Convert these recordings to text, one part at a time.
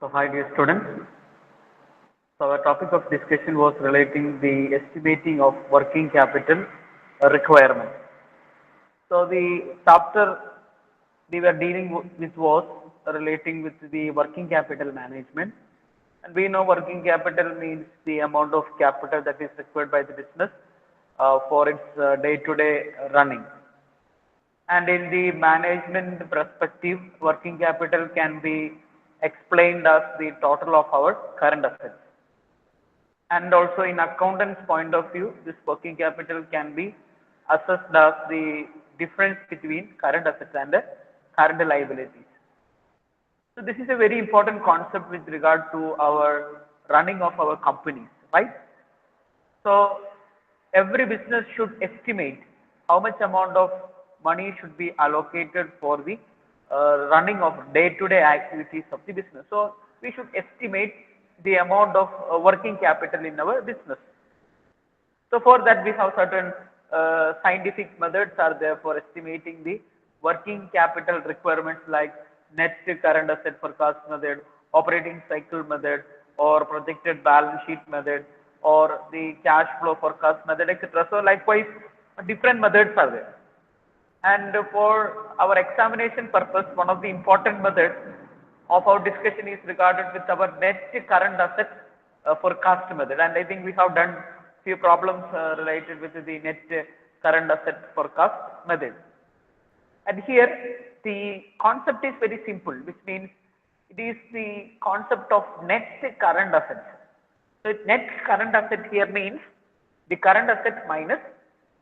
So, hi dear students. So, our topic of discussion was relating the estimating of working capital requirement. So, the chapter we were dealing with was relating with the working capital management. And we know working capital means the amount of capital that is required by the business for its day-to-day running. And in the management perspective, working capital can be explained as the total of our current assets. And also in accountant's point of view, this working capital can be assessed as the difference between current assets and current liabilities. So this is a very important concept with regard to our running of our companies, right? So every business should estimate how much amount of money should be allocated for the running of day-to-day activities of the business. So we should estimate the amount of working capital in our business. So for that we have certain scientific methods are there for estimating the working capital requirements like net current asset forecast method, operating cycle method, or projected balance sheet method, or the cash flow forecast method, etc. So likewise different methods are there. And for our examination purpose, one of the important methods of our discussion is regarded with our net current asset forecast method. And I think we have done few problems related with the net current asset forecast method. And here the concept is very simple, which means it is the concept of net current assets. So net current asset here means the current asset minus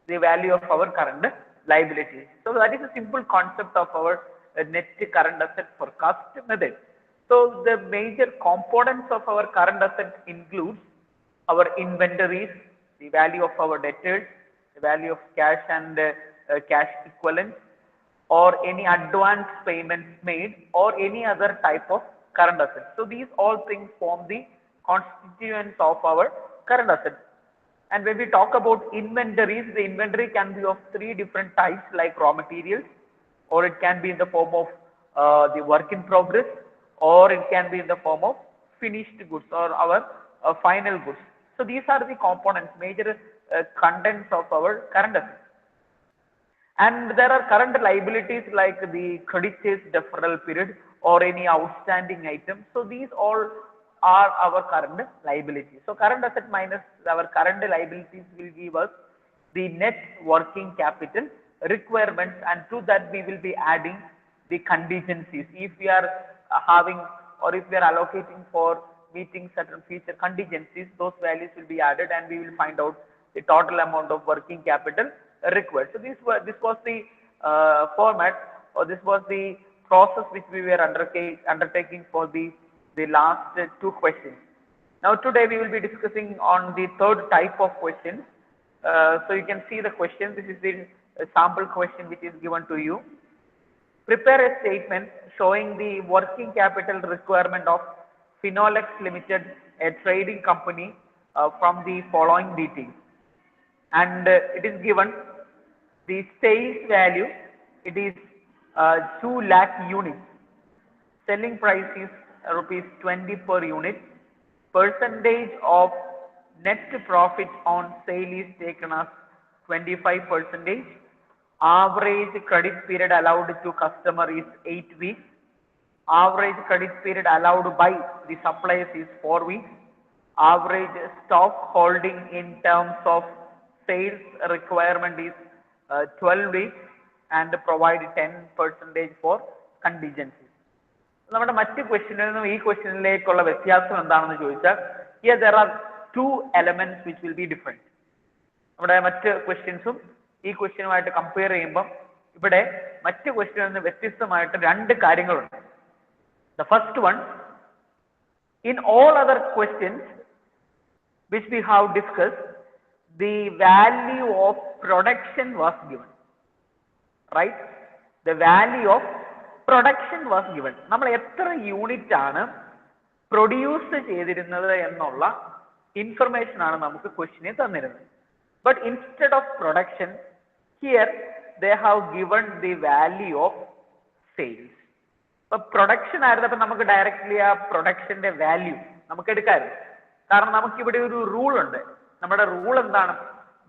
the value of our current liabilities. So that is a simple concept of our net current asset forecast method. So the major components of our current asset includes our inventories, the value of our debtors, the value of cash and cash equivalents, or any advance payments made, or any other type of current assets. So these all things form the constituents of our current assets. And when we talk about inventories, the inventory can be of three different types like raw materials, or it can be in the form of the work in progress, or it can be in the form of finished goods or our final goods. So these are the components, major contents of our current assets. And there are current liabilities like the creditors deferral period or any outstanding item. So these all are our current liabilities. So current asset minus our current liabilities will give us the net working capital requirements, and to that we will be adding the contingencies. If we are having or if we are allocating for meeting certain future contingencies, those values will be added and we will find out the total amount of working capital required. So this was the format, or this was the process which we were undertaking for the last two questions. Now today we will be discussing on the third type of questions. So you can see the question. This is the sample question which is given to you. Prepare a statement showing the working capital requirement of Phenolex Limited, a trading company, from the following details. And it is given the sales value, it is 2 lakh units. Selling price is rupees 20 per unit. Percentage of net profit on sale is taken as 25%. Average credit period allowed to customer is 8 weeks. Average credit period allowed by the suppliers is 4 weeks. Average stock holding in terms of sales requirement is 12 weeks, and provide 10% for contingencies. നമ്മുടെ മറ്റ് ക്വസ്റ്റ്യനിൽ നിന്നും ഈ ക്വസ്റ്റ്യനിലേക്കുള്ള വ്യത്യാസം എന്താണെന്ന് ചോദിച്ചാൽ, here there are two elements which will be different. നമ്മുടെ മറ്റ് ക്വസ്റ്റ്യൻസും ഈ ക്വസ്റ്റ്യനുമായിട്ട് കമ്പയർ ചെയ്യുമ്പോൾ ഇവിടെ മറ്റ് ക്വസ്റ്റ്യനിൽ നിന്ന് വ്യത്യസ്തമായിട്ട് രണ്ട് കാര്യങ്ങളുണ്ട്. The first one, in all other questions which we have discussed, the value of production was given, right? The value of production was given. നമ്മൾ എത്ര യൂണിറ്റ് ആണ് പ്രൊഡ്യൂസ് ചെയ്തിരുന്നത് എന്നുള്ള ഇൻഫർമേഷൻ ആണ് നമുക്ക് ക്വസ്റ്റ്യനിൽ തന്നിരുന്നത്. But instead of production, here they have given the value of sales. ഇപ്പൊ production ആയിരുന്നപ്പോൾ നമുക്ക് ഡയറക്ട്ലി ആ പ്രൊഡക്ഷന്റെ വാല്യൂ നമുക്ക് എടുക്കാമായിരുന്നു. കാരണം നമുക്കിവിടെ ഒരു റൂൾ ഉണ്ട്. നമ്മുടെ റൂൾ എന്താണ്?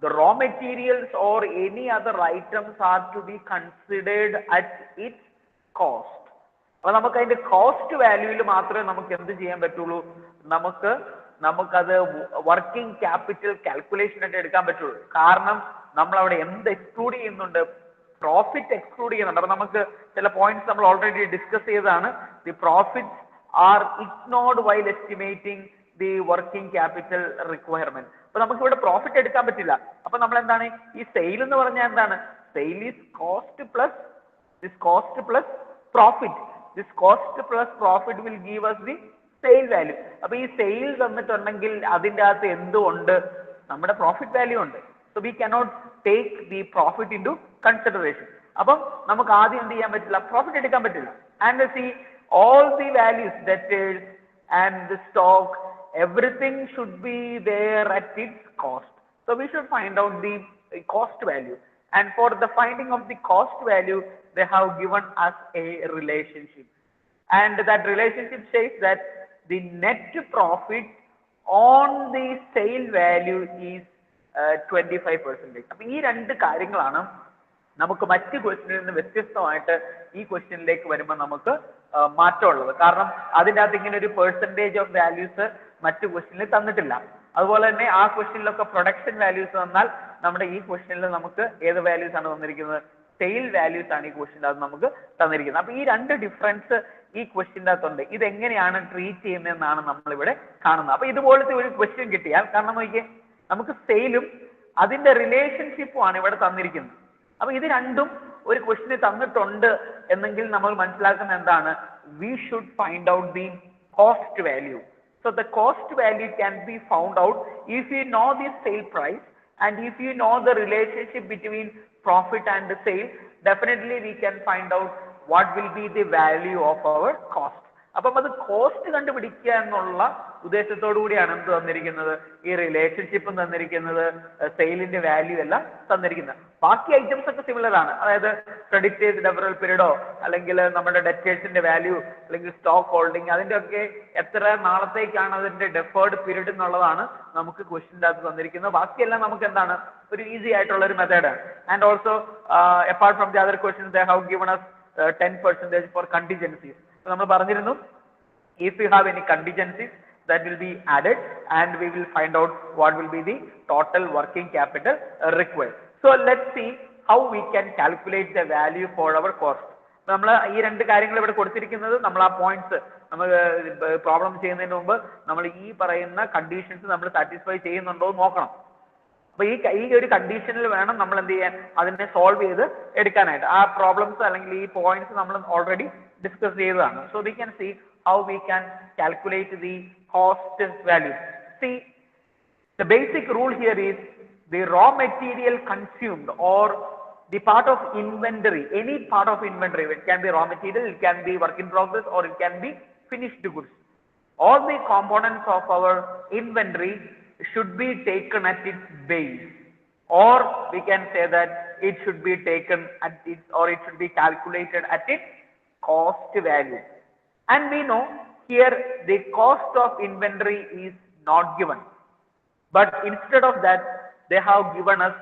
The raw materials or any other items are to be considered at its cost. അപ്പൊ നമുക്ക് അതിന്റെ കോസ്റ്റ് വാല്യൂവിൽ മാത്രമേ നമുക്ക് എന്ത് ചെയ്യാൻ പറ്റുള്ളൂ? നമുക്കത് വർക്കിംഗ് ക്യാപിറ്റൽ കാൽക്കുലേഷൻ ആയിട്ട് എടുക്കാൻ പറ്റുള്ളൂ. കാരണം നമ്മൾ അവിടെ എന്ത് എക്സ്ക്ലൂഡ് ചെയ്യുന്നുണ്ട്? പ്രോഫിറ്റ് എക്സ്ക്ലൂഡ് ചെയ്യുന്നുണ്ട്. അപ്പൊ നമുക്ക് ചില പോയിന്റ്സ് നമ്മൾ ഓൾറെഡി ഡിസ്കസ് ചെയ്തതാണ്. The profits are ignored while estimating the working capital requirement. അപ്പൊ നമുക്ക് ഇവിടെ പ്രോഫിറ്റ് എടുക്കാൻ പറ്റില്ല. അപ്പൊ നമ്മൾ എന്താണ് ഈ സെയിൽ എന്ന് പറഞ്ഞാൽ എന്താണ്? Sale is cost plus this cost plus profit. This cost plus profit will give us the sale value. അപ്പൊ ഈ സെയിൽ തന്നിട്ടുണ്ടെങ്കിൽ അതിൻ്റെ അകത്ത് എന്തുണ്ട്? നമ്മുടെ പ്രോഫിറ്റ് വാല്യൂ ഉണ്ട്. So we cannot take the profit into consideration. അപ്പം നമുക്ക് ആദ്യം എന്ത് ചെയ്യാൻ പറ്റില്ല? പ്രോഫിറ്റ് എടുക്കാൻ പറ്റില്ല. And see all the values, debtors and the stock, everything should be there at its cost. So we should find out the cost value, and for the finding of the cost value they have given us a relationship, and that relationship says that the net profit on the sale value is 25%. അപ്പോൾ ഈ രണ്ട് കാര്യങ്ങളാണ് നമുക്ക് മറ്റ് ക്വസ്റ്റ്യനിൽ നിന്ന് വ്യത്യസ്തമായിട്ട് ഈ ക്വസ്റ്റ്യനിലേക്ക് വരുമ്പോൾ നമുക്ക് മാറ്റമുള്ളത്. കാരണം അതിൻ്റെ അകത്ത് ഇങ്ങനെ ഒരു പെർസെൻറ്റേജ് ഓഫ് വാല്യൂസ് മറ്റു ക്വസ്റ്റ്യനിൽ തന്നിട്ടില്ല. അതുപോലെ തന്നെ ആ ക്വസ്റ്റ്യനിലൊക്കെ പ്രൊഡക്ഷൻ വാല്യൂസ് തന്നാൽ നമ്മുടെ ഈ ക്വസ്റ്റ്യനിൽ നമുക്ക് ഏത് വാല്യൂസ് ആണ് തന്നിരിക്കുന്നത്? സെയിൽ വാല്യൂസ് ആണ് ഈ ക്വസ്റ്റ്യൻ്റെ അകത്ത് നമുക്ക് തന്നിരിക്കുന്നത്. അപ്പൊ ഈ രണ്ട് ഡിഫറൻസ് ഈ ക്വസ്റ്റ്യൻ്റെ അകത്തുണ്ട്. ഇതെങ്ങനെയാണ് ട്രീറ്റ് ചെയ്യുന്നതെന്നാണ് നമ്മളിവിടെ കാണുന്നത്. അപ്പൊ ഇതുപോലത്തെ ഒരു ക്വസ്റ്റ്യൻ കിട്ടിയാൽ, കാരണം നോക്കിയേ, നമുക്ക് സെയിലും അതിന്റെ റിലേഷൻഷിപ്പും ആണ് ഇവിടെ തന്നിരിക്കുന്നത്. അപ്പൊ ഇത് രണ്ടും ഒരു ക്വസ്റ്റ്യന് തന്നിട്ടുണ്ട് എന്നെങ്കിൽ നമ്മൾ മനസ്സിലാക്കുന്ന എന്താണ്? We should find out the cost value. So the cost value can be found out if you know the sale price and if you know the relationship between profit and the sale. Definitely we can find out what will be the value of our cost. അപ്പം അത് cost കണ്ടുപിടിക്കുക എന്നുള്ള ഉദ്ദേശത്തോടു കൂടിയാണ് എന്ത് തന്നിരിക്കുന്നത്? ഈ റിലേഷൻഷിപ്പും തന്നിരിക്കുന്നത്, സെയിലിന്റെ വാല്യൂ എല്ലാം തന്നിരിക്കുന്നത്. ബാക്കി ഐറ്റംസ് ഒക്കെ സിമിലർ ആണ്. അതായത് ക്രെഡിറ്റേഴ്സ് ഡെഫറൽ പീരീഡോ അല്ലെങ്കിൽ നമ്മുടെ ഡെറ്റേഴ്സിന്റെ വാല്യൂ അല്ലെങ്കിൽ സ്റ്റോക്ക് ഹോൾഡിംഗ്, അതിന്റെ ഒക്കെ എത്ര നാളത്തേക്കാണ് അതിന്റെ ഡെഫേർഡ് പീരീഡ് എന്നുള്ളതാണ് നമുക്ക് ക്വസ്റ്റ്യൻ്റെ അകത്ത് തന്നിരിക്കുന്നത്. ബാക്കിയെല്ലാം നമുക്ക് എന്താണ്? ഒരു ഈസി ആയിട്ടുള്ള ഒരു മെത്തേഡാണ്. And also apart from the other questions they have given us 10% for contingencies. നമ്മൾ പറഞ്ഞിരുന്നു, if you have any contingencies that will be added and we will find out what will be the total working capital required. So let's see how we can calculate the value for our cost. നമ്മൾ ഈ രണ്ട് കാര്യങ്ങൾ ഇവിടെ കൊടുത്തിരിക്കുന്നത്, നമ്മൾ ആ points നമ്മൾ problem ചെയ്യുന്നതിന് മുമ്പ് നമ്മൾ ഈ പറയുന്ന കണ്ടീഷൻസ് നമ്മൾ സാറ്റിസ്ഫൈ ചെയ്യുന്നുണ്ടോ എന്ന് നോക്കണം. അപ്പൊ ഈ ഒരു കണ്ടീഷനിൽ വേണം നമ്മൾ എന്ത് ചെയ്യാൻ? അതിനെ സോൾവ് ചെയ്ത് എടുക്കാനായിട്ട്. ആ പ്രോബ്ലംസ് അല്ലെങ്കിൽ ഈ പോയിന്റ്സ് നമ്മൾ ഓൾറെഡി ഡിസ്കസ് ചെയ്തതാണ്. So we can see how we can calculate the cost value. See, the basic rule here is the raw material consumed or the part of inventory, any part of inventory, it can be raw material, it can be work in progress, or it can be finished goods. All the components of our inventory should be taken at its base, or we can say that it should be taken at its, or it should be calculated at its cost value. And we know here the cost of inventory is not given, but instead of that they have given us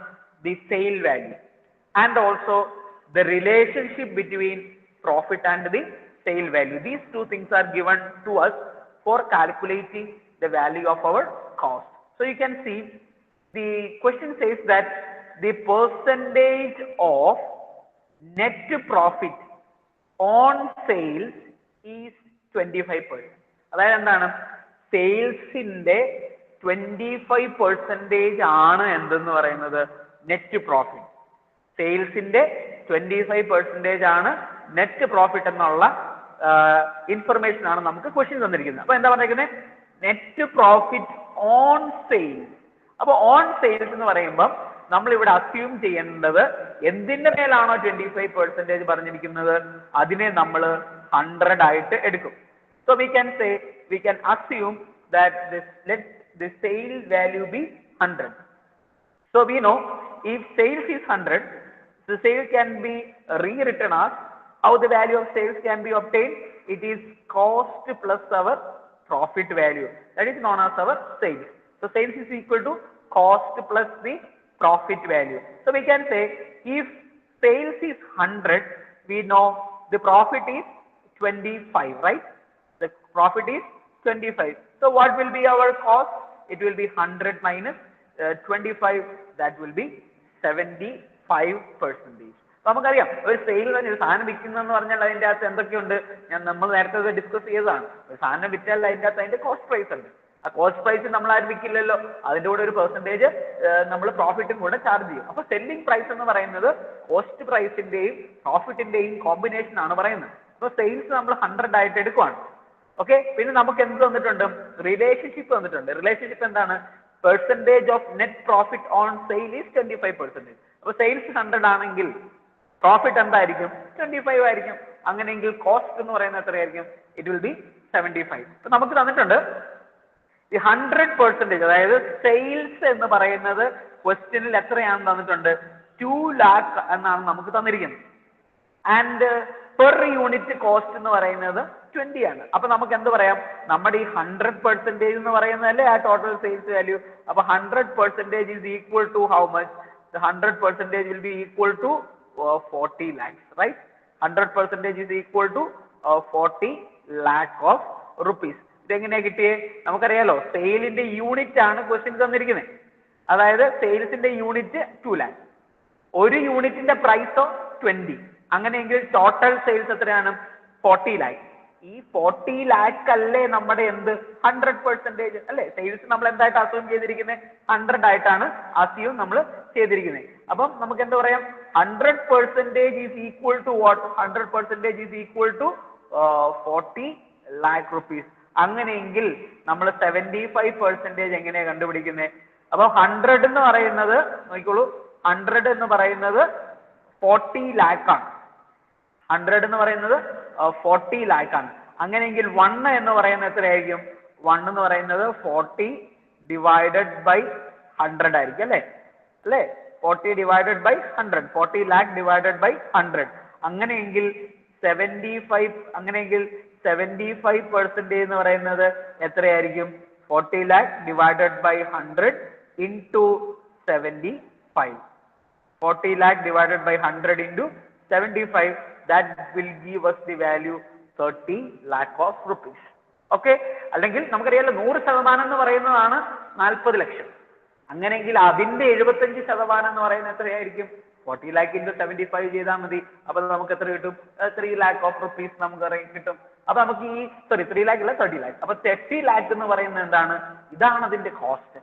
the sale value and also the relationship between profit and the sale value. These two things are given to us for calculating the value of our cost. So you can see the question says that the percentage of net profit on sales is 25%. അതായത് എന്താണ്? സെയിൽസിന്റെ 25% ആണ് എന്തെന്ന് പറയുന്നത്? Net profit. സെയിൽസിന്റെ 25% ആണ് net profit എന്നുള്ള information ആണ് നമുക്ക് question തന്നിരിക്കുന്നത്. അപ്പൊ എന്താ പറഞ്ഞിരിക്കുന്നത്? Net profit on sales. അപ്പൊ ഓൺ സെയിൽസ് എന്ന് പറയുമ്പോൾ നമ്മൾ ഇവിടെ അസ്യൂം ചെയ്യേണ്ടത് എന്തിന്റെ മേലാണോ 25% പറഞ്ഞിരിക്കുന്നത് അതിനെ നമ്മൾ 100 ആയിട്ട് എടുക്കും. So we can say, we can assume that let the sale value be 100. So we know if sales is 100, the sale can be rewritten as, how the value of sales can be obtained? it is cost plus our profit value. That is known as our sales. So sales is equal to cost plus the profit value. So we can say if sales is 100, we know the profit is 25, right? The profit is 25. So what will be our cost? It will be 100 minus 25. That will be 75%. നമുക്കറിയാം ഒരു sale തന്നെ ഒരു സാധനം വിൽക്കുന്നതെന്ന് പറഞ്ഞാൽ അതിൻ്റെ അകത്ത് എന്തൊക്കെയുണ്ട് നമ്മൾ നേരത്തെ ഡിസ്കസ് ചെയ്തതാണ്. ഒരു സാധനം വിറ്റാൽ അതിൻ്റെ അകത്ത് അതിന്റെ കോസ്റ്റ് പ്രൈസ് ഉണ്ട്. ആ കോസ്റ്റ് പ്രൈസ് നമ്മൾ ആരും വിൽക്കില്ലല്ലോ, അതിൻ്റെ കൂടെ ഒരു പെർസെൻറ്റേജ് നമ്മൾ പ്രോഫിറ്റും കൂടെ ചാർജ് ചെയ്യും. അപ്പൊ സെല്ലിംഗ് പ്രൈസ് എന്ന് പറയുന്നത് കോസ്റ്റ് പ്രൈസിന്റെയും പ്രോഫിറ്റിന്റെയും കോമ്പിനേഷൻ ആണ് പറയുന്നത്. അപ്പൊ സെയിൽസ് നമ്മൾ 100 ആയിട്ട് എടുക്കുവാണ്. ഓക്കെ, പിന്നെ നമുക്ക് എന്ത് തന്നിട്ടുണ്ട്? റിലേഷൻഷിപ്പ് തന്നിട്ടുണ്ട്. റിലേഷൻഷിപ്പ് എന്താണ്? Percentage of net profit on sale is 25%. അപ്പൊ സെയിൽസ് 100 ആണെങ്കിൽ പ്രോഫിറ്റ് എന്തായിരിക്കും? 25 ആയിരിക്കും. അങ്ങനെയെങ്കിൽ കോസ്റ്റ് എന്ന് പറയുന്നത് എത്രയായിരിക്കും? It will be 75. അപ്പൊ നമുക്ക് തന്നിട്ടുണ്ട് ഈ 100%, അതായത് സെയിൽസ് എന്ന് പറയുന്നത് ക്വസ്റ്റ്യനിൽ എത്രയാണെന്ന് തന്നിട്ടുണ്ട്? 2 lakh എന്നാണ് നമുക്ക് തന്നിരിക്കുന്നത്. ആൻഡ് പെർ യൂണിറ്റ് കോസ്റ്റ് എന്ന് പറയുന്നത് 20 ആണ്. അപ്പൊ നമുക്ക് എന്ത് പറയാം? നമ്മുടെ ഈ 100% എന്ന് പറയുന്നതല്ലേ ആ ടോട്ടൽ സെയിൽസ് വാല്യൂ. അപ്പൊ 100% is equal to how much? The 100% will be equal to 40 lakhs, right? 100% is equal to 40 lakh of rupees. ഇതെങ്ങനെയാ കിട്ടിയേ? നമുക്കറിയാലോ, സെയിലിന്റെ യൂണിറ്റ് ആണ് ക്വസ്റ്റ്യൻ തന്നിരിക്കുന്നത്. അതായത് സെയിൽസിന്റെ യൂണിറ്റ് 2 lakh, ഒരു യൂണിറ്റിന്റെ പ്രൈസോ 20. അങ്ങനെയെങ്കിൽ ടോട്ടൽ സെയിൽസ് എത്രയാണ്? 40 lakh. ഈ 40 lakh അല്ലേ നമ്മുടെ എന്ത് 100% അല്ലേ? സെയിൽസ് നമ്മൾ എന്തായിട്ട് അസ്യൂം ചെയ്തിരിക്കുന്നത്? 100 ആയിട്ടാണ് അസ്യൂം നമ്മൾ ചെയ്തിരിക്കുന്നത്. അപ്പം നമുക്ക് എന്താ പറയാം? 100% is equal to what? 100% is equal to 40 lakh rupees. അങ്ങനെയെങ്കിൽ നമ്മൾ 75% എങ്ങനെയാ കണ്ടുപിടിക്കുന്നത്? അപ്പൊ 100 എന്ന് പറയുന്നത് നോക്കിക്കോളൂ, 100 എന്ന് പറയുന്നത് 40 lakh ആണ്. 100 എന്ന് പറയുന്നത് 40 lakh ആണ്. അങ്ങനെയെങ്കിൽ 1 എന്ന് പറയുന്നത് എത്രയായിരിക്കും? 1 എന്ന് പറയുന്നത് 40 ഡിവൈഡഡ് ബൈ 100 ആയിരിക്കും, അല്ലേ? 40 divided by 100, 40 lakh divided by 100. അങ്ങനെയെങ്കിൽ 75% എന്ന് പറയുന്നത് എത്രയായിരിക്കും? 40 lakh divided by 100 into 75. 40 lakh divided by 100 into 75, that will give us the value 30 lakh of rupees. Okay, അല്ലെങ്കിൽ നമുക്കറിയാലോ 100% എന്ന് പറയുന്നതാണ് 40 ലക്ഷം. അങ്ങനെയെങ്കിൽ അതിന്റെ 75% എന്ന് പറയുന്നത് എത്രയായിരിക്കും? 40 lakh into 75 ചെയ്താൽ മതി. അപ്പൊ നമുക്ക് എത്ര കിട്ടും? 3 lakh of rupees നമുക്ക് കിട്ടും. അപ്പൊ നമുക്ക് ഈ 3 lakh അല്ല 30 lakh. അപ്പൊ 30 lakh എന്ന് പറയുന്നത് എന്താണ്? ഇതാണ് അതിന്റെ കോസ്റ്റ്.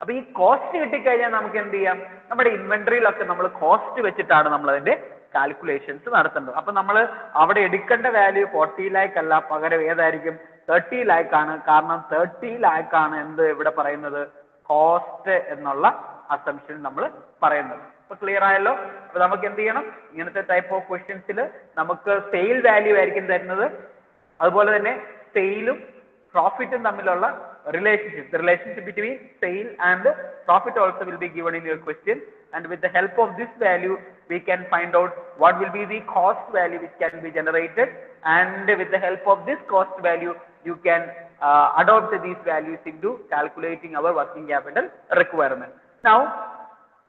അപ്പൊ ഈ കോസ്റ്റ് കിട്ടിക്കഴിഞ്ഞാൽ നമുക്ക് എന്ത് ചെയ്യാം? നമ്മുടെ ഇൻവെന്ററിയിലൊക്കെ നമ്മൾ കോസ്റ്റ് വെച്ചിട്ടാണ് നമ്മൾ അതിന്റെ കാൽക്കുലേഷൻസ് നടത്തേണ്ടത്. അപ്പൊ നമ്മൾ അവിടെ എടുക്കേണ്ട വാല്യൂ 40 lakh അല്ല, പകരം ഏതായിരിക്കും? 30 lakh ആണ്. കാരണം 30 lakh ആണ് എന്ത് ഇവിടെ പറയുന്നത്? കോസ്റ്റ് എന്നുള്ള അസംഷൻ നമ്മൾ പറയുന്നത്. അപ്പൊ ക്ലിയർ ആയല്ലോ? അപ്പൊ നമുക്ക് എന്ത് ചെയ്യണം? ഇങ്ങനത്തെ ടൈപ്പ് ഓഫ് ക്വസ്റ്റ്യൻസിൽ നമുക്ക് സെയിൽ വാല്യൂ ആയിരിക്കും തരുന്നത്. അതുപോലെ തന്നെ സെയിലും പ്രോഫിറ്റും തമ്മിലുള്ള relationship, the relationship between sale and profit also will be given in your question, and with the help of this value we can find out what will be the cost value which can be generated, and with the help of this cost value you can adopt these values into calculating our working capital requirement. Now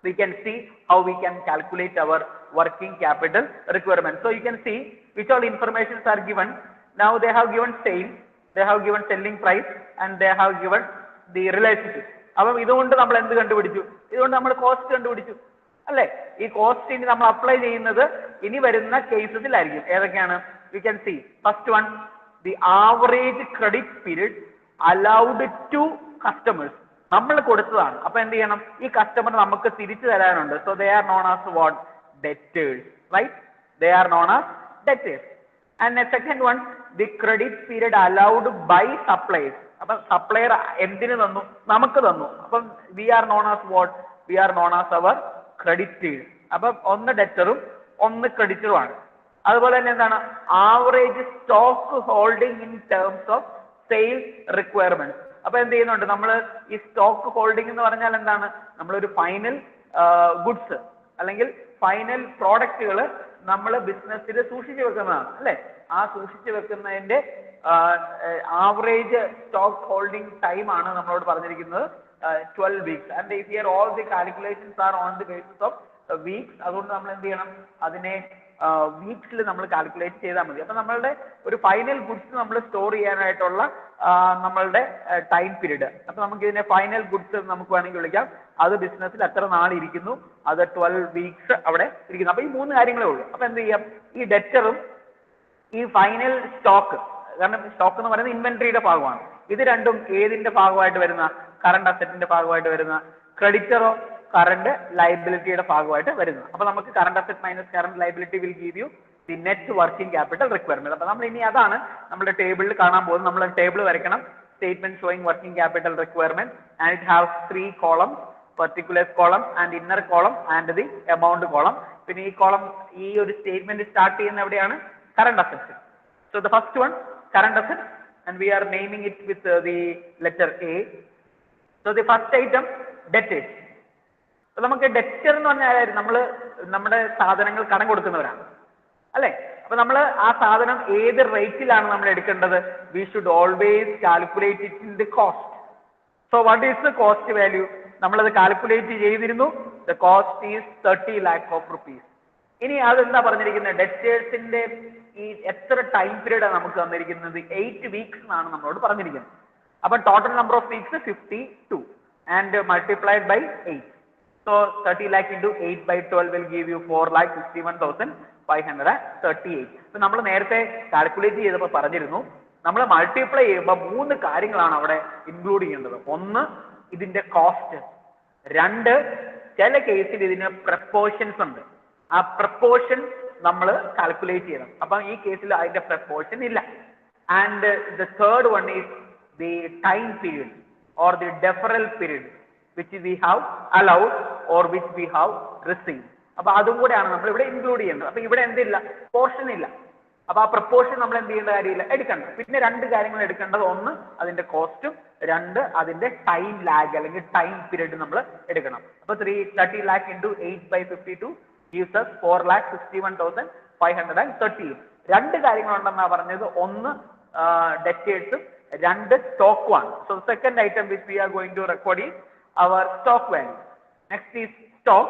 we can see how we can calculate our working capital requirement. So you can see which all informations are given. Now they have given sale, they have given selling price, and they have given the relationship. അപ്പം ഇതുകൊണ്ട് നമ്മൾ എന്ത് കണ്ടുപിടിച്ചു? ഇതുകൊണ്ട് നമ്മൾ cost കണ്ടുപിടിച്ചു, അല്ലേ? ഈ കോസ്റ്റ് ഇനി നമ്മൾ അപ്ലൈ ചെയ്യുന്നത് ഇനി വരുന്ന കേസസിലായിരിക്കും. ഏതൊക്കെയാണ്? We can see first one, the average credit period allowed to customers. നമ്മൾ കൊടുത്തതാണ്. അപ്പൊ എന്ത് ചെയ്യണം? ഈ കസ്റ്റമർ നമുക്ക് തിരിച്ചു തരാനുണ്ട്. So they are known as what? Debtors, right? They are known as debtors. And the second one, the credit period allowed by suppliers. അപ്പൊ സപ്ലയർ എന്തിനു തന്നു? നമുക്ക് തന്നു. അപ്പം we are known as what? We are known as our creditors. അപ്പം ഒന്ന് ഡെറ്ററും ഒന്ന് ക്രെഡിറ്ററുമാണ്. അതുപോലെ തന്നെ എന്താണ്? Average stock holding in terms of sale requirement. അപ്പൊ എന്ത് ചെയ്യുന്നുണ്ട്? നമ്മൾ ഈ സ്റ്റോക്ക് ഹോൾഡിംഗ് എന്ന് പറഞ്ഞാൽ എന്താണ്? നമ്മളൊരു ഫൈനൽ ഗുഡ്സ് അല്ലെങ്കിൽ ഫൈനൽ പ്രോഡക്റ്റുകൾ നമ്മൾ ബിസിനസ്സിൽ സൂക്ഷിച്ചു വെക്കുന്നതാണ് അല്ലെ. ആ സൂക്ഷിച്ചു വെക്കുന്നതിന്റെ ആവറേജ് സ്റ്റോക്ക് ഹോൾഡിംഗ് ടൈം ആണ് നമ്മളോട് പറഞ്ഞിരിക്കുന്നത് 12 weeks. And here all the calculations R on the basis of weeks. അതുകൊണ്ട് നമ്മൾ എന്ത് ചെയ്യണം, അതിനെ വീക്സിൽ നമ്മൾ കാൽക്കുലേറ്റ് ചെയ്താൽ മതി. അപ്പൊ നമ്മളുടെ ഒരു ഫൈനൽ ഗുഡ്സ് നമ്മൾ സ്റ്റോർ ചെയ്യാനായിട്ടുള്ള നമ്മളുടെ ടൈം പീരീഡ്, അപ്പൊ നമുക്ക് ഇതിനെ ഫൈനൽ ഗുഡ്സ് നമുക്ക് വേണമെങ്കിൽ വിളിക്കാം. അത് ബിസിനസ്സിൽ എത്ര നാൾ ഇരിക്കുന്നു, അത് 12 weeks അവിടെ ഇരിക്കുന്നു. അപ്പൊ ഈ 3 കാര്യങ്ങളേ ഉള്ളൂ. അപ്പൊ എന്ത് ചെയ്യാം, ഈ ഡെറ്ററും ഈ ഫൈനൽ സ്റ്റോക്ക്, കാരണം സ്റ്റോക്ക് എന്ന് പറയുന്നത് ഇൻവെന്ററിയുടെ ഭാഗമാണ്, ഇത് രണ്ടും ഏതിന്റെ ഭാഗമായിട്ട് വരുന്ന, കറണ്ട് അസറ്റിന്റെ ഭാഗമായിട്ട് വരുന്ന, ക്രെഡിറ്ററോ കറണ്ട് ലൈബിലിറ്റിയുടെ ഭാഗമായിട്ട് വരുന്നത്. അപ്പൊ നമുക്ക് current asset minus current liability will give you the net working capital requirement. അപ്പൊ നമ്മൾ ഇനി അതാണ് നമ്മുടെ ടേബിളിൽ കാണാൻ പോകുന്നത്. നമ്മൾ ടേബിൾ വരയ്ക്കണം, statement showing working capital requirement, and it have 3 columns, particulars column and inner column and the amount column. പിന്നെ ഈ കോളം, ഈ ഒരു സ്റ്റേറ്റ്മെന്റ് സ്റ്റാർട്ട് ചെയ്യുന്ന എവിടെയാണ്, current assets. So the first one, current assets, and we are naming it with the letter A. So the first item, debtors. So നമുക്ക് debtor എന്ന് പറഞ്ഞാൽ നമ്മൾ നമ്മുടെ സാധനങ്ങൾ കടം കൊടുക്കുന്നവരാണ് അല്ലെ. അപ്പൊ നമ്മൾ ആ സാധനം ഏത് റേറ്റിലാണ് നമ്മൾ എടുക്കേണ്ടത്, we should always calculate it in the cost. So what is the cost value, നമ്മളത് കാൽക്കുലേറ്റ് ചെയ്തിരുന്നു. The cost is 30 lakh of rupees. ഇനി അതെന്താ പറഞ്ഞിരിക്കുന്നത്, ഡെറ്റേഴ്സിന്റെ ഈ എത്ര ടൈം പീരീഡ് ആണ് നമുക്ക് തന്നിരിക്കുന്നത്, 8 weeks എന്നാണ് നമ്മളോട് പറഞ്ഞിരിക്കുന്നത്. അപ്പൊ total number of weeks 52 and multiplied by 8. So 30 lakh into 8 by 12 will give you 4,61,538. അപ്പൊ നമ്മൾ നേരത്തെ കാൽക്കുലേറ്റ് ചെയ്തപ്പോൾ പറഞ്ഞിരുന്നു, നമ്മൾ മൾട്ടിപ്ലൈ ചെയ്യുമ്പോൾ 3 കാര്യങ്ങളാണ് അവിടെ ഇൻക്ലൂഡ് ചെയ്യേണ്ടത്. ഒന്ന്, ഇതിന്റെ കോസ്റ്റ്. 2, ചില കേസിൽ ഇതിന് പ്രപ്പോർഷൻസ് ഉണ്ട്, ആ പ്രപ്പോർഷൻ നമ്മൾ കാൽക്കുലേറ്റ് ചെയ്യണം. അപ്പൊ ഈ കേസിൽ അതിന്റെ പ്രപ്പോർഷൻ ഇല്ല. And the third one is the time period or the deferral period which we have allowed or which we have received. അപ്പൊ അതും കൂടെയാണ് നമ്മൾ ഇവിടെ ഇൻക്ലൂഡ് ചെയ്യുന്നത്. അപ്പൊ ഇവിടെ എന്തില്ല, പോർഷൻ ഇല്ല. അപ്പൊ ആ പ്രപ്പോർഷൻ നമ്മൾ എന്ത് ചെയ്യേണ്ട കാര്യമില്ല, എടുക്കണ്ട. പിന്നെ 2 കാര്യങ്ങൾ എടുക്കേണ്ടത്, ഒന്ന് അതിന്റെ കോസ്റ്റും, 2 അതിന്റെ ടൈം ലാഗ് അല്ലെങ്കിൽ ടൈം പീരീഡ് നമ്മൾ എടുക്കണം. അപ്പൊ 30 lakh into 8 by 52 gives us 4,61,530. 2 കാര്യങ്ങളുണ്ടെന്നാ പറഞ്ഞത്, ഒന്ന് ഡെറ്റേഴ്സും, 2 സ്റ്റോക്കുമാണ്. So second item which we are going to record is our stock value. Next is stock.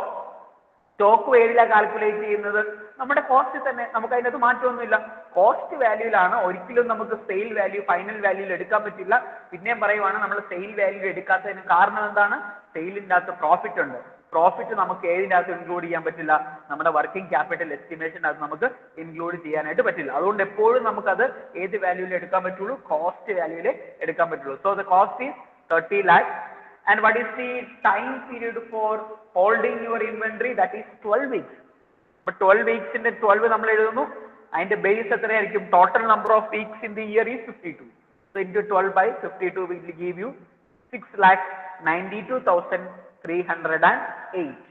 സ്റ്റോക്ക് ഏതിലാണ് കാൽക്കുലേറ്റ് ചെയ്യുന്നത്, നമ്മുടെ കോസ്റ്റ് തന്നെ, നമുക്ക് അതിനകത്ത് മാറ്റമൊന്നുമില്ല. കോസ്റ്റ് വാല്യൂലാണ്, ഒരിക്കലും നമുക്ക് സെയിൽ വാല്യൂ ഫൈനൽ വാല്യൂയിൽ എടുക്കാൻ പറ്റില്ല. പിന്നെയും പറയുവാണ്, നമ്മൾ സെയിൽ വാല്യൂ എടുക്കാത്തതിന് കാരണം എന്താണ്, സെയിലിൻ്റെ അകത്ത് പ്രോഫിറ്റ് ഉണ്ട്. പ്രോഫിറ്റ് നമുക്ക് ഏതിൻ്റെ അകത്ത് ഇൻക്ലൂഡ് ചെയ്യാൻ പറ്റില്ല, നമ്മുടെ വർക്കിംഗ് ക്യാപിറ്റൽ എസ്റ്റിമേഷൻ്റെ അകത്ത് നമുക്ക് ഇൻക്ലൂഡ് ചെയ്യാനായിട്ട് പറ്റില്ല. അതുകൊണ്ട് എപ്പോഴും നമുക്കത് ഏത് വാല്യൂയിൽ എടുക്കാൻ പറ്റുള്ളൂ, കോസ്റ്റ് വാല്യൂയിൽ എടുക്കാൻ പറ്റുള്ളൂ. So the cost is 30 lakh. And what is the time period for holding your inventory? That is 12 weeks. But 12 weeks in the 12 നമ്മൾ എഴുതുന്നു, അതിന്റെ ബേസ് എത്രയായിരിക്കും, total number of weeks in the year is 52. So into 12 by 52 will give you 6,92,308.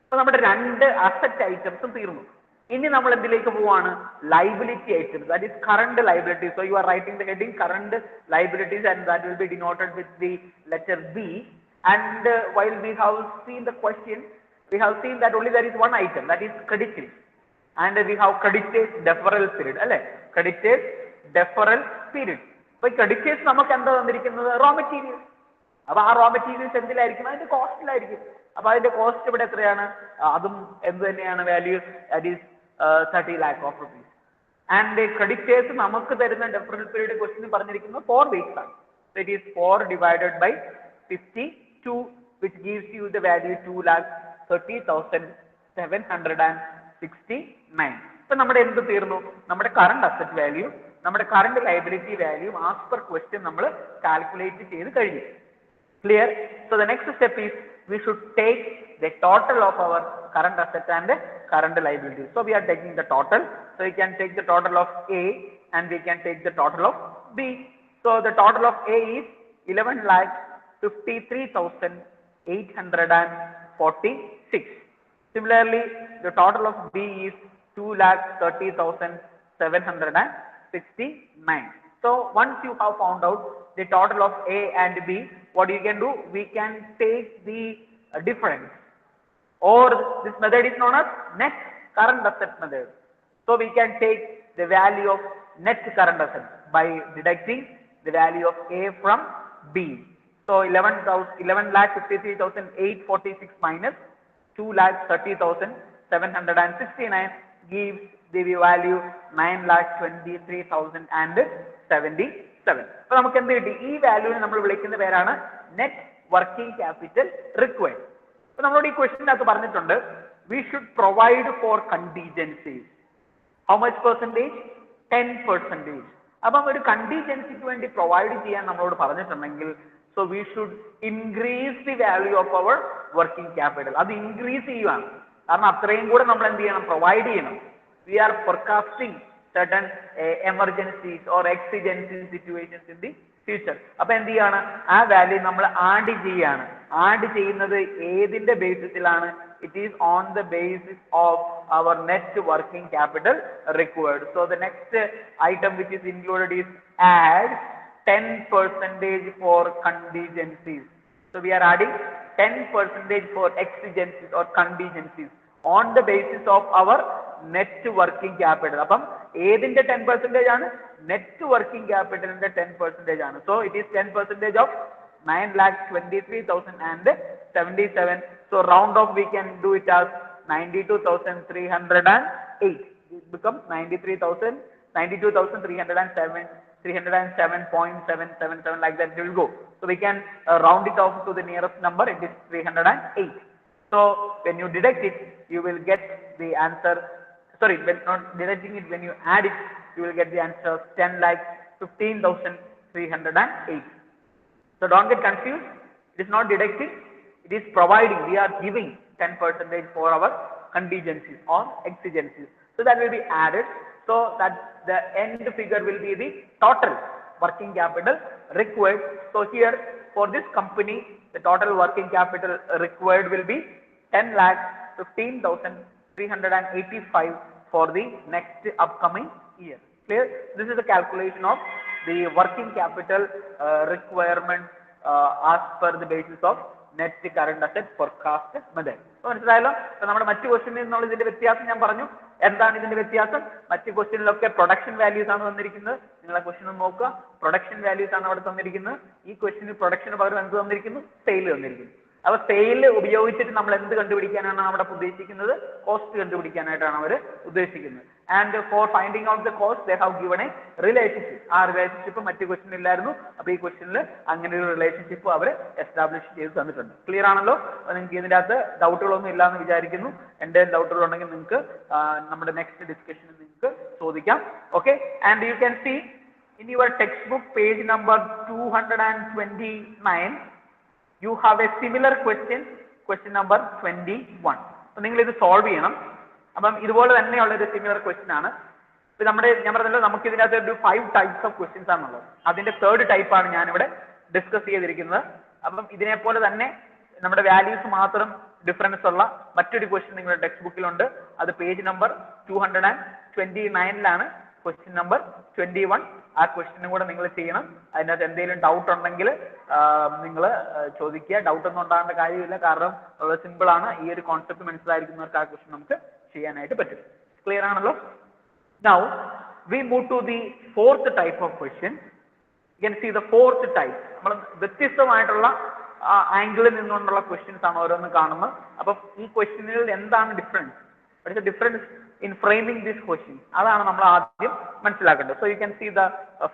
അപ്പൊ നമ്മുടെ 2 asset ഐറ്റംസും തീർന്നു. ഇനി നമ്മൾ എന്തിലേക്ക് പോവാണ്, liability items, that is current liability. So you are writing the heading current liabilities and that will be denoted with the letter B. And while we have seen the question, we have seen that only there is one item, that is creditors, and we have creditors deferral period alle, creditors deferral period. So creditors നമുക്ക് എന്താ തന്നിരിക്കുന്നത്, raw materials. അപ്പോൾ ആ raw materials എന്തിലായിരിക്കും, അതിന്റെ കോസ്റ്റിലായിരിക്കും. അപ്പോൾ അതിന്റെ cost ഇവിടെ എത്രയാണ്, അതും എന്ത് തന്നെയാണ് value, that is 30 lakh of rupees. And creditors നമുക്ക് തരുന്ന deferral period ക്വസ്റ്റ്യൻ പറഞ്ഞിരിക്കുന്നത് 4 weeks ആണ്. So it is 4 divided by 52, which gives you the value 2,30,769. ഇപ്പൊ നമ്മുടെ എന്ത് തീർന്നു, നമ്മുടെ കറണ്ട് അസറ്റ് വാല്യൂ, നമ്മുടെ current liability value as per question നമ്മൾ കാൽക്കുലേറ്റ് ചെയ്ത് കഴിഞ്ഞു. Clear? So the next step is we should take the total of our current asset and current liability. So we are taking the total. So we can take the total of A and we can take the total of B. So the total of A is 11,53,846. Similarly, the total of B is 2,30,769. So once you have found out the total of A and B, what you can do? We can take the difference, or this method is known as net current asset method. So we can take the value of net current assets by deducting the value of A from B. So 11,53,846 minus 2,30,769 gives the value 9,23,077. അപ്പോൾ നമുക്ക് എന്ത് കിട്ടി? ഈ വാല്യൂവിനെ നമ്മൾ വിളിക്കുന്ന പേരാണ് net working capital required. അപ്പോൾ നമ്മളോട് ഈ ക്വസ്റ്റ്യനകത്ത് പറഞ്ഞിട്ടുണ്ട് we should provide for contingencies. How much percentage? 10%. അപ്പം ഒരു കണ്ടീജൻസിക്ക് വേണ്ടി പ്രൊവൈഡ് ചെയ്യാൻ നമ്മളോട് പറഞ്ഞിട്ടുണ്ടെങ്കിൽ so we should increase the value of our working capital. അത് ഇൻക്രീസ് ചെയ്യുവാണ്. കാരണം അത്രയും കൂടെ നമ്മൾ എന്ത് ചെയ്യണം? പ്രൊവൈഡ് ചെയ്യണം. We are forecasting certain emergencies or exigency situations in the future. അപ്പോൾ എന്ത് ചെയ്യാണ്? ആ വാല്യൂ നമ്മൾ ആഡ് ചെയ്യാണ്. ആഡ് ചെയ്യുന്നത് ഏതിന്റെ ബേസിസിലാണ്? It is on the basis of our net working capital required. So the next item which is included is add 10% for contingencies. So we are adding 10% for exigencies or contingencies on the basis of our net working capital. അപ്പം ഏതിന്റെ 10% ആണ്? Net working ക്യാപിറ്റലിന്റെ 10% ആണ്. So it is 10% of 9,23,077. So round off we can do it as 92,308. It becomes 92,307.777 like that it will go. So we can round it off to the nearest number. It is 308. So when you deduct it, you will get the answer. Sorry, when not deducting it, when you add it, you will get the answer 10,15,308. So don't get confused. It is not deducting. It is providing. We are giving 10% for our contingencies or exigencies. So that will be added. So that the end figure will be the total working capital required. So here for this company, the total working capital required will be 10,15,385 for the next upcoming year. Clear? This is the calculation of the working capital requirement as per the basis of net current asset forecast method. അപ്പോൾ മനസ്സിലായല്ലോ? നമ്മുടെ മറ്റു ക്വസ്റ്റ്യനിൽ നിന്നുള്ള ഇതിന്റെ വ്യത്യാസം ഞാൻ പറഞ്ഞു. എന്താണ് ഇതിന്റെ വ്യത്യാസം? മറ്റു ക്വസ്റ്റ്യനിലൊക്കെ പ്രൊഡക്ഷൻ വാല്യൂസ് ആണ് വന്നിരിക്കുന്നത്. നിങ്ങൾ ആ ക്വസ്റ്റ്യൻ നോക്കുക. പ്രൊഡക്ഷൻ വാല്യൂസ് ആണ് അവിടെ തന്നിരിക്കുന്നത്. ഈ ക്വസ്റ്റ്യനിൽ പ്രൊഡക്ഷന് പകരം എന്ത് തന്നിരിക്കുന്നു? സെയിൽ തന്നിരിക്കുന്നു. അപ്പോൾ സെയിൽ ഉപയോഗിച്ചിട്ട് നമ്മൾ എന്ത് കണ്ടുപിടിക്കാനാണ് അവിടെ ഉദ്ദേശിക്കുന്നത്? കോസ്റ്റ് കണ്ടുപിടിക്കാനായിട്ടാണ് അവർ ഉദ്ദേശിക്കുന്നത്. And for finding out the cost, they have given a relationship. ആ റിലേഷൻഷിപ്പ് മറ്റു ക്വസ്റ്റ്യൻ ഇല്ലായിരുന്നു. അപ്പോൾ ഈ ക്വസ്റ്റ്യനിൽ അങ്ങനെ ഒരു റിലേഷൻഷിപ്പ് അവർ എസ്റ്റാബ്ലിഷ് ചെയ്ത് തന്നിട്ടുണ്ട്. ക്ലിയർ ആണല്ലോ? നിങ്ങൾക്ക് ഇതിൻ്റെ അകത്ത് ഡൗട്ടുകളൊന്നും ഇല്ല എന്ന് വിചാരിക്കുന്നു. എൻ്റെ ഡൗട്ടുകൾ ഉണ്ടെങ്കിൽ നിങ്ങൾക്ക് നമ്മുടെ നെക്സ്റ്റ് ഡിസ്കഷനിൽ നിങ്ങൾക്ക് ചോദിക്കാം. Okay, and you can see in your textbook page number 229 you have a similar question number 21. അപ്പോൾ നിങ്ങൾ ഇത് സോൾവ് ചെയ്യണം. അപ്പം ഇതുപോലെ തന്നെയുള്ള ഒരു സിമിലർ ക്വസ്റ്റ്യൻ ആണ്. ഇപ്പം ഞാൻ പറഞ്ഞല്ലോ നമുക്ക് ഇതിനകത്ത് ഒരു 5 types of questions ആണുള്ളത്. അതിന്റെ 3rd type ആണ് ഞാനിവിടെ ഡിസ്കസ് ചെയ്തിരിക്കുന്നത്. അപ്പം ഇതിനെപ്പോലെ തന്നെ നമ്മുടെ വാല്യൂസ് മാത്രം ഡിഫറൻസ് ഉള്ള മറ്റൊരു ക്വസ്റ്റ്യൻ നിങ്ങളുടെ ടെക്സ്റ്റ് ബുക്കിലുണ്ട്. അത് പേജ് നമ്പർ 229 ക്വസ്റ്റ്യൻ നമ്പർ 21. ആ ക്വസ്റ്റ്യനും കൂടെ നിങ്ങൾ ചെയ്യണം. അതിനകത്ത് എന്തെങ്കിലും ഡൗട്ട് ഉണ്ടെങ്കിൽ നിങ്ങൾ ചോദിക്കുക. ഡൗട്ട് ഒന്നും ഉണ്ടാകേണ്ട കാര്യമില്ല. കാരണം വളരെ സിമ്പിൾ ആണ്. ഈ ഒരു കോൺസെപ്റ്റ് മനസ്സിലായിരിക്കുന്നവർക്ക് ആ ക്വസ്റ്റ്യൻ നമുക്ക് ചെയ്യാനായിട്ട് പറ്റും. ക്ലിയർ ആണല്ലോ? Now we move to the 4th type of question. You can see the 4th type. നമ്മൾ വ്യത്യസ്തമായിട്ടുള്ള ആംഗിളിൽ നിന്നുകൊണ്ടുള്ള ക്വസ്റ്റ്യൻസ് ആണ് ഓരോന്ന് കാണുന്നത്. അപ്പം ഈ ക്വസ്റ്റ്യനുകളിൽ എന്താണ് difference? What is the difference in framing this question? അതാണ് നമ്മൾ ആദ്യം മനസ്സിലാക്കേണ്ടത്. So you can see the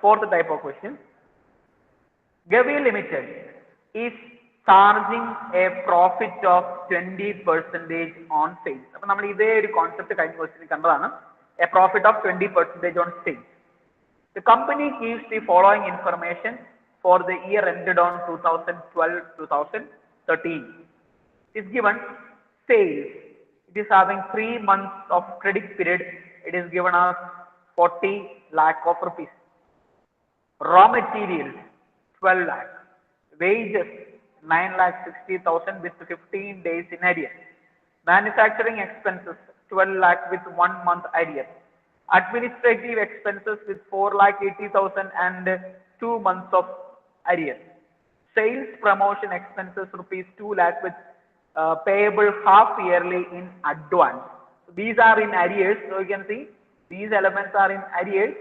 4th type of question. Gavi Limited is charging a profit of 20% on sales. അപ്പോൾ നമ്മൾ ഇതേ ഒരു കോൺസെപ്റ്റ് കഴിഞ്ഞ ക്വസ്റ്റ്യനിൽ കണ്ടതാണ്. A profit of 20% on sales. The company gives the following information for the year ended on 2012-2013. It is given sales. It is having 3 months of credit period. It is given as 40 lakh of rupees. Raw materials 12 lakh. Wages 9,60,000 with 15 days in arrears. Manufacturing expenses 12 lakh with 1 month arrears. Administrative expenses with 4,80,000 and 2 months of arrears. Sales promotion expenses rupees 2 lakh with payable half yearly in advance. These are in arrears. So you can see these elements are in arrears,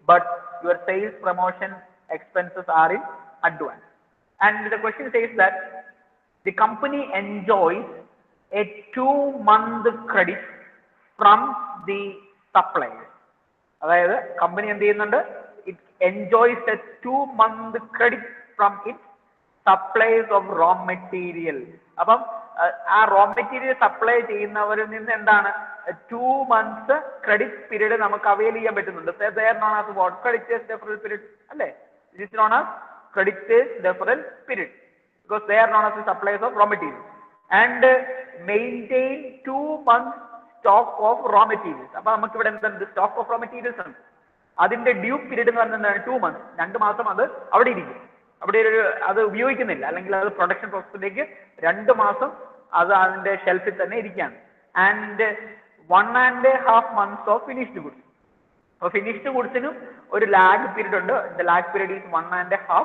but your sales promotion expenses are in advance. And the question says that the company enjoys a 2-month credit from the suppliers. അതായത് company എന്ത് ചെയ്യുന്നുണ്ട്? It enjoys a 2-month credit from its supplies of raw material. അപ്പം ആ raw material supply ചെയ്യുന്നവരിൽ നിന്ന് എന്താണ് 2 months credit period നമുക്ക് avail ചെയ്യാൻ പറ്റുന്നുണ്ട്. They are known as what? Creditors deferral period അല്ലേ? It is known as creditors deferral period because they are known as the suppliers of raw material and maintain 2 months stock of raw materials. അപ്പോൾ നമുക്ക് ഇവിടെ എന്താണ് stock of raw materials ഉണ്ട്. അതിന്റെ due period എന്ന് പറഞ്ഞാൽ 2 months, 2 മാസം അത് അവിടെ ഇരിക്കും. അവിടെ അത് ഉപയോഗിക്കുന്നില്ല, അല്ലെങ്കിൽ അത് പ്രൊഡക്ഷൻ പ്രോസസ്സിലേക്ക് 2 മാസം അത് അതിന്റെ ഷെൽഫിൽ തന്നെ ഇരിക്കുകയാണ്. And 1.5 months of finished goods. അപ്പോൾ ഫിനിഷ്ഡ് ഗുഡ്സിനും ഒരു ലാഗ് പീരീഡ് ഉണ്ട്. The lag period is 1.5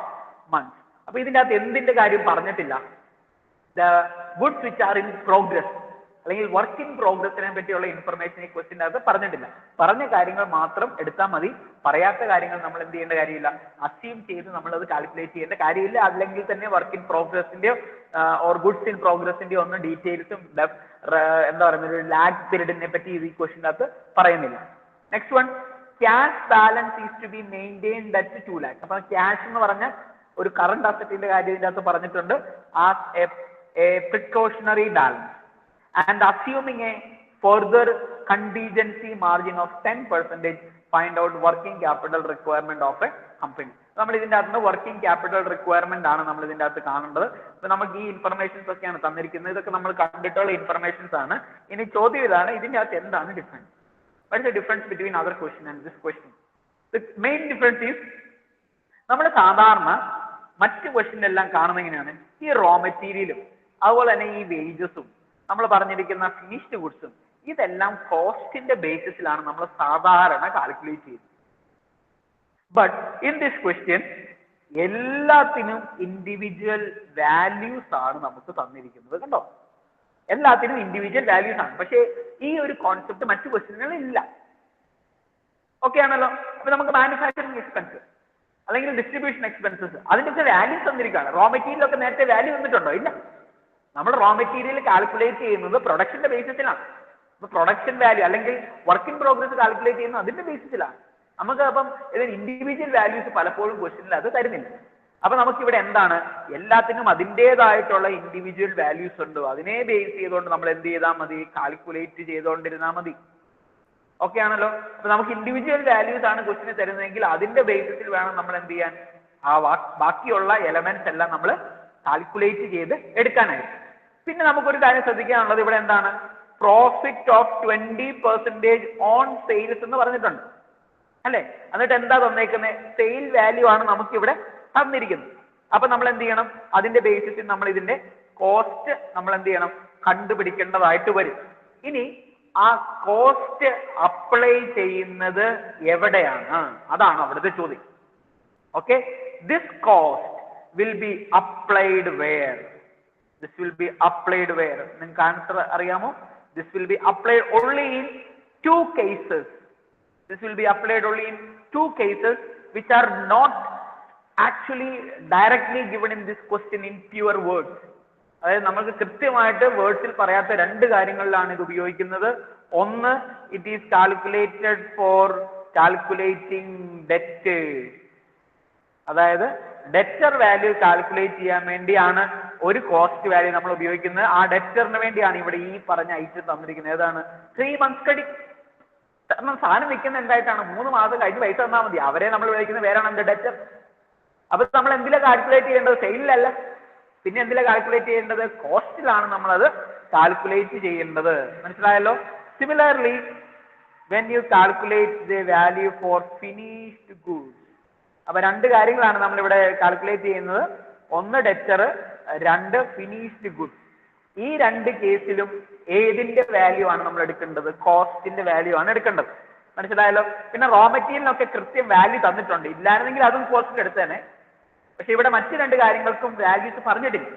months. അപ്പോൾ ഇതിന്റെ അകത്ത് എന്തിന്റെ കാര്യം പറഞ്ഞിട്ടില്ല? The goods which are in progress അല്ലെങ്കിൽ വർക്ക് ഇൻ പ്രോഗ്രസിനെ പറ്റിയുള്ള ഇൻഫർമേഷൻ ഈ ക്വസ്റ്റിൻ്റെ അകത്ത് പറഞ്ഞിട്ടില്ല. പറഞ്ഞ കാര്യങ്ങൾ മാത്രം എടുത്താൽ മതി. പറയാത്ത കാര്യങ്ങൾ നമ്മൾ എന്ത് ചെയ്യേണ്ട കാര്യമില്ല, അസ്യൂം ചെയ്ത് നമ്മൾ അത് കാൽക്കുലേറ്റ് ചെയ്യേണ്ട കാര്യമില്ല. അല്ലെങ്കിൽ തന്നെ വർക്ക് ഇൻ പ്രോഗ്രസിന്റെയോ ഓർ ഗുഡ്സ് ഇൻ പ്രോഗ്രസിന്റെയോ ഒന്നും ഡീറ്റെയിൽസും എന്താ പറയുന്നത് ഒരു ലാഗ് പീരീഡിനെ പറ്റി ഈ ക്വസ്റ്റിൻ്റെ അകത്ത് പറയുന്നില്ല. Next one, cash balance is to be maintained at 2 lakhs. അപ്പൊ ക്യാഷ് എന്ന് പറഞ്ഞ ഒരു കറണ്ട് അസറ്റിന്റെ കാര്യം ഇതിന്റെ അകത്ത് പറഞ്ഞിട്ടുണ്ട്. As a precautionary balance and assuming a further contingency margin of 10%, find out working capital requirement of a company. നമ്മൾ ഇതിന്റെ അകത്ത് വർക്കിംഗ് ക്യാപിറ്റൽ റിക്വയർമെന്റ് ആണ് നമ്മൾ ഇതിന്റെ അകത്ത് കാണേണ്ടത്. അപ്പൊ നമുക്ക് ഈ ഇൻഫർമേഷൻസ് ഒക്കെയാണ് തന്നിരിക്കുന്നത്. ഇതൊക്കെ നമ്മൾ കണ്ടിട്ടുള്ള ഇൻഫർമേഷൻസ് ആണ്. ഇനി ചോദ്യം ഇതാണ്, ഇതിന്റെ അകത്ത് എന്താണ് difference? What is the difference between other question and this question? The main difference is നമ്മൾ സാധാരണ മറ്റ് ക്വസ്റ്റ്യനിലെല്ലാം കാണുന്നത് എങ്ങനെയാണ്, ഈ റോ മെറ്റീരിയലും അതുപോലെ തന്നെ ഈ വേജസും നമ്മൾ പറഞ്ഞിരിക്കുന്ന ഫിനിഷ്ഡ് ഗുഡ്സും ഇതെല്ലാം കോസ്റ്റിന്റെ ബേസിസിലാണ് നമ്മൾ സാധാരണ കാൽക്കുലേറ്റ് ചെയ്യുന്നത്. ബട്ട് ഇൻ ദിസ് ക്വസ്റ്റ്യൻ എല്ലാത്തിനും ഇൻഡിവിജ്വൽ വാല്യൂസ് ആണ് നമുക്ക് തന്നിരിക്കുന്നത്. കണ്ടോ, എല്ലാത്തിനും ഇൻഡിവിജ്വൽ വാല്യൂസ് ആണ്. പക്ഷേ ഈ ഒരു കോൺസെപ്റ്റ് മറ്റു ക്വസ്റ്റ്യനുകളിൽ ഇല്ല. ഓക്കെ ആണല്ലോ. അപ്പൊ നമുക്ക് മാനുഫാക്ചറിങ് എക്സ്പെൻസ് അല്ലെങ്കിൽ ഡിസ്ട്രിബ്യൂഷൻ എക്സ്പെൻസസ് അതിന്റെയൊക്കെ വാല്യൂസ് തന്നിരിക്കുകയാണ്. റോ മെറ്റീരിയലൊക്കെ നേരത്തെ വാല്യൂ വന്നിട്ടുണ്ടോ? ഇല്ല. നമ്മൾ റോ മെറ്റീരിയൽ കാൽക്കുലേറ്റ് ചെയ്യുന്നത് പ്രൊഡക്ഷന്റെ ബേസിസിലാണ്. അപ്പൊ പ്രൊഡക്ഷൻ വാല്യൂ അല്ലെങ്കിൽ വർക്ക് ഇൻ പ്രോഗ്രസ് കാൽക്കുലേറ്റ് ചെയ്യുന്നത് അതിന്റെ ബേസിസിലാണ്. നമുക്ക് അപ്പം ഇതിന് ഇൻഡിവിജ്വൽ വാല്യൂസ് പലപ്പോഴും ക്വസ്റ്റ്യനിൽ അത് തരുന്നില്ല. അപ്പൊ നമുക്ക് ഇവിടെ എന്താണ്, എല്ലാത്തിനും അതിൻ്റെതായിട്ടുള്ള ഇൻഡിവിജ്വൽ വാല്യൂസ് ഉണ്ട്. അതിനെ ബേസ് ചെയ്തുകൊണ്ട് നമ്മൾ എന്ത് ചെയ്താൽ മതി, കാൽക്കുലേറ്റ് ചെയ്തുകൊണ്ടിരുന്നാൽ മതി. ഓക്കെ ആണല്ലോ. അപ്പൊ നമുക്ക് ഇൻഡിവിജ്വൽ വാല്യൂസ് ആണ് ക്വസ്റ്റ്യന് തരുന്നതെങ്കിൽ അതിന്റെ ബേസിസിൽ വേണം നമ്മൾ എന്ത് ചെയ്യാൻ, ആ ബാക്കിയുള്ള എലമെന്റ്സ് എല്ലാം നമ്മൾ കാൽക്കുലേറ്റ് ചെയ്ത് എടുക്കാനായിട്ട്. പിന്നെ നമുക്കൊരു കാര്യം ശ്രദ്ധിക്കാനുള്ളത്, ഇവിടെ എന്താണ് പ്രോഫിറ്റ് ഓഫ് 20% ഓൺ സെയിൽസ് എന്ന് പറഞ്ഞിട്ടുണ്ട് അല്ലെ. എന്നിട്ട് എന്താ തന്നേക്കുന്നത്, സെയിൽ വാല്യൂ ആണ് നമുക്ക് ഇവിടെ തന്നിരിക്കുന്നത്. അപ്പൊ നമ്മൾ എന്ത് ചെയ്യണം, അതിന്റെ ബേസിസിൽ നമ്മൾ ഇതിന്റെ കോസ്റ്റ് നമ്മൾ എന്ത് ചെയ്യണം, കണ്ടുപിടിക്കേണ്ടതായിട്ട് വരും. ഇനി ആ കോസ്റ്റ് അപ്ലൈ ചെയ്യുന്നത് എവിടെയാണ്, അതാണ് അവിടുത്തെ ചോദ്യം. Okay, this cost will be applied where? This will be applied where? നിങ്ങൾക്ക് ആൻസർ അറിയാമോ? This will be applied only in 2 cases. This will be applied only in 2 cases which are not actually directly given in this question in pure words. അതായത് നമുക്ക് കൃത്യമായിട്ട് വേർഡ്സിൽ പറയാത്ത 2 കാര്യങ്ങളിലാണ് ഇത് ഉപയോഗിക്കുന്നത്. ഒന്ന്, it is calculated four calculating debtors. അതായത് debtor value calculate ചെയ്യാൻ വേണ്ടിയാണ് ഒരു കോസ്റ്റ് വാല്യൂ നമ്മൾ ഉപയോഗിക്കുന്നത്. ആ ഡെറ്ററിന് വേണ്ടിയാണ് ഇവിടെ ഈ പറഞ്ഞ ഐറ്റം തന്നിരിക്കുന്നത്. ഏതാണ്, 3 months ക്രെഡിറ്റ്. കാരണം സാധനം വിൽക്കുന്ന എന്തായിട്ടാണ്, 3 മാസം കഴിഞ്ഞ് പൈസ തന്നാൽ മതി. അവരെ നമ്മൾ വിളിക്കുന്നത് വേറാണ് എന്ത്, ഡെറ്റർ. അപ്പൊ നമ്മൾ എന്തിലാണ് കാൽക്കുലേറ്റ് ചെയ്യേണ്ടത്, സെയിലല്ല. പിന്നെ എന്തിലാണ് കാൽക്കുലേറ്റ് ചെയ്യേണ്ടത്, കോസ്റ്റിലാണ് നമ്മളത് കാൽക്കുലേറ്റ് ചെയ്യേണ്ടത്. മനസ്സിലായല്ലോ. Similarly when you calculate the value for finished goods, അപ്പൊ 2 കാര്യങ്ങളാണ് നമ്മളിവിടെ കാൽക്കുലേറ്റ് ചെയ്യുന്നത്. ഒന്ന് ഡെറ്റർ, 2 ഫിനിഷ്ഡ് ഗുഡ്സ്. ഈ 2 കേസിലും ഏതിന്റെ വാല്യൂ ആണ് നമ്മൾ എടുക്കേണ്ടത്, കോസ്റ്റിന്റെ വാല്യൂ ആണ് എടുക്കേണ്ടത്. മനസ്സിലായല്ലോ. പിന്നെ റോ മെറ്റീരിയലിനൊക്കെ കൃത്യം വാല്യൂ തന്നിട്ടുണ്ട്. ഇല്ലായിരുന്നെങ്കിൽ അതും കോസ്റ്റിൽ എടുത്തേനെ. പക്ഷെ ഇവിടെ മറ്റു 2 കാര്യങ്ങൾക്കും വാല്യൂസ് പറഞ്ഞിട്ടില്ല.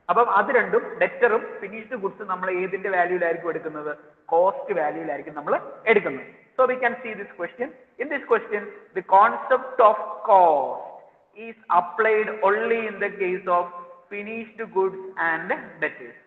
അപ്പം അത് രണ്ടും, ഡെറ്ററും ഫിനിഷ്ഡ് ഗുഡ്സും നമ്മൾ ഏതിന്റെ വാല്യൂലായിരിക്കും എടുക്കുന്നത്, കോസ്റ്റ് വാല്യൂലായിരിക്കും നമ്മൾ എടുക്കുന്നത്. So we can see this question. In this question, the concept of cost is applied only in the case of finished goods and debtors.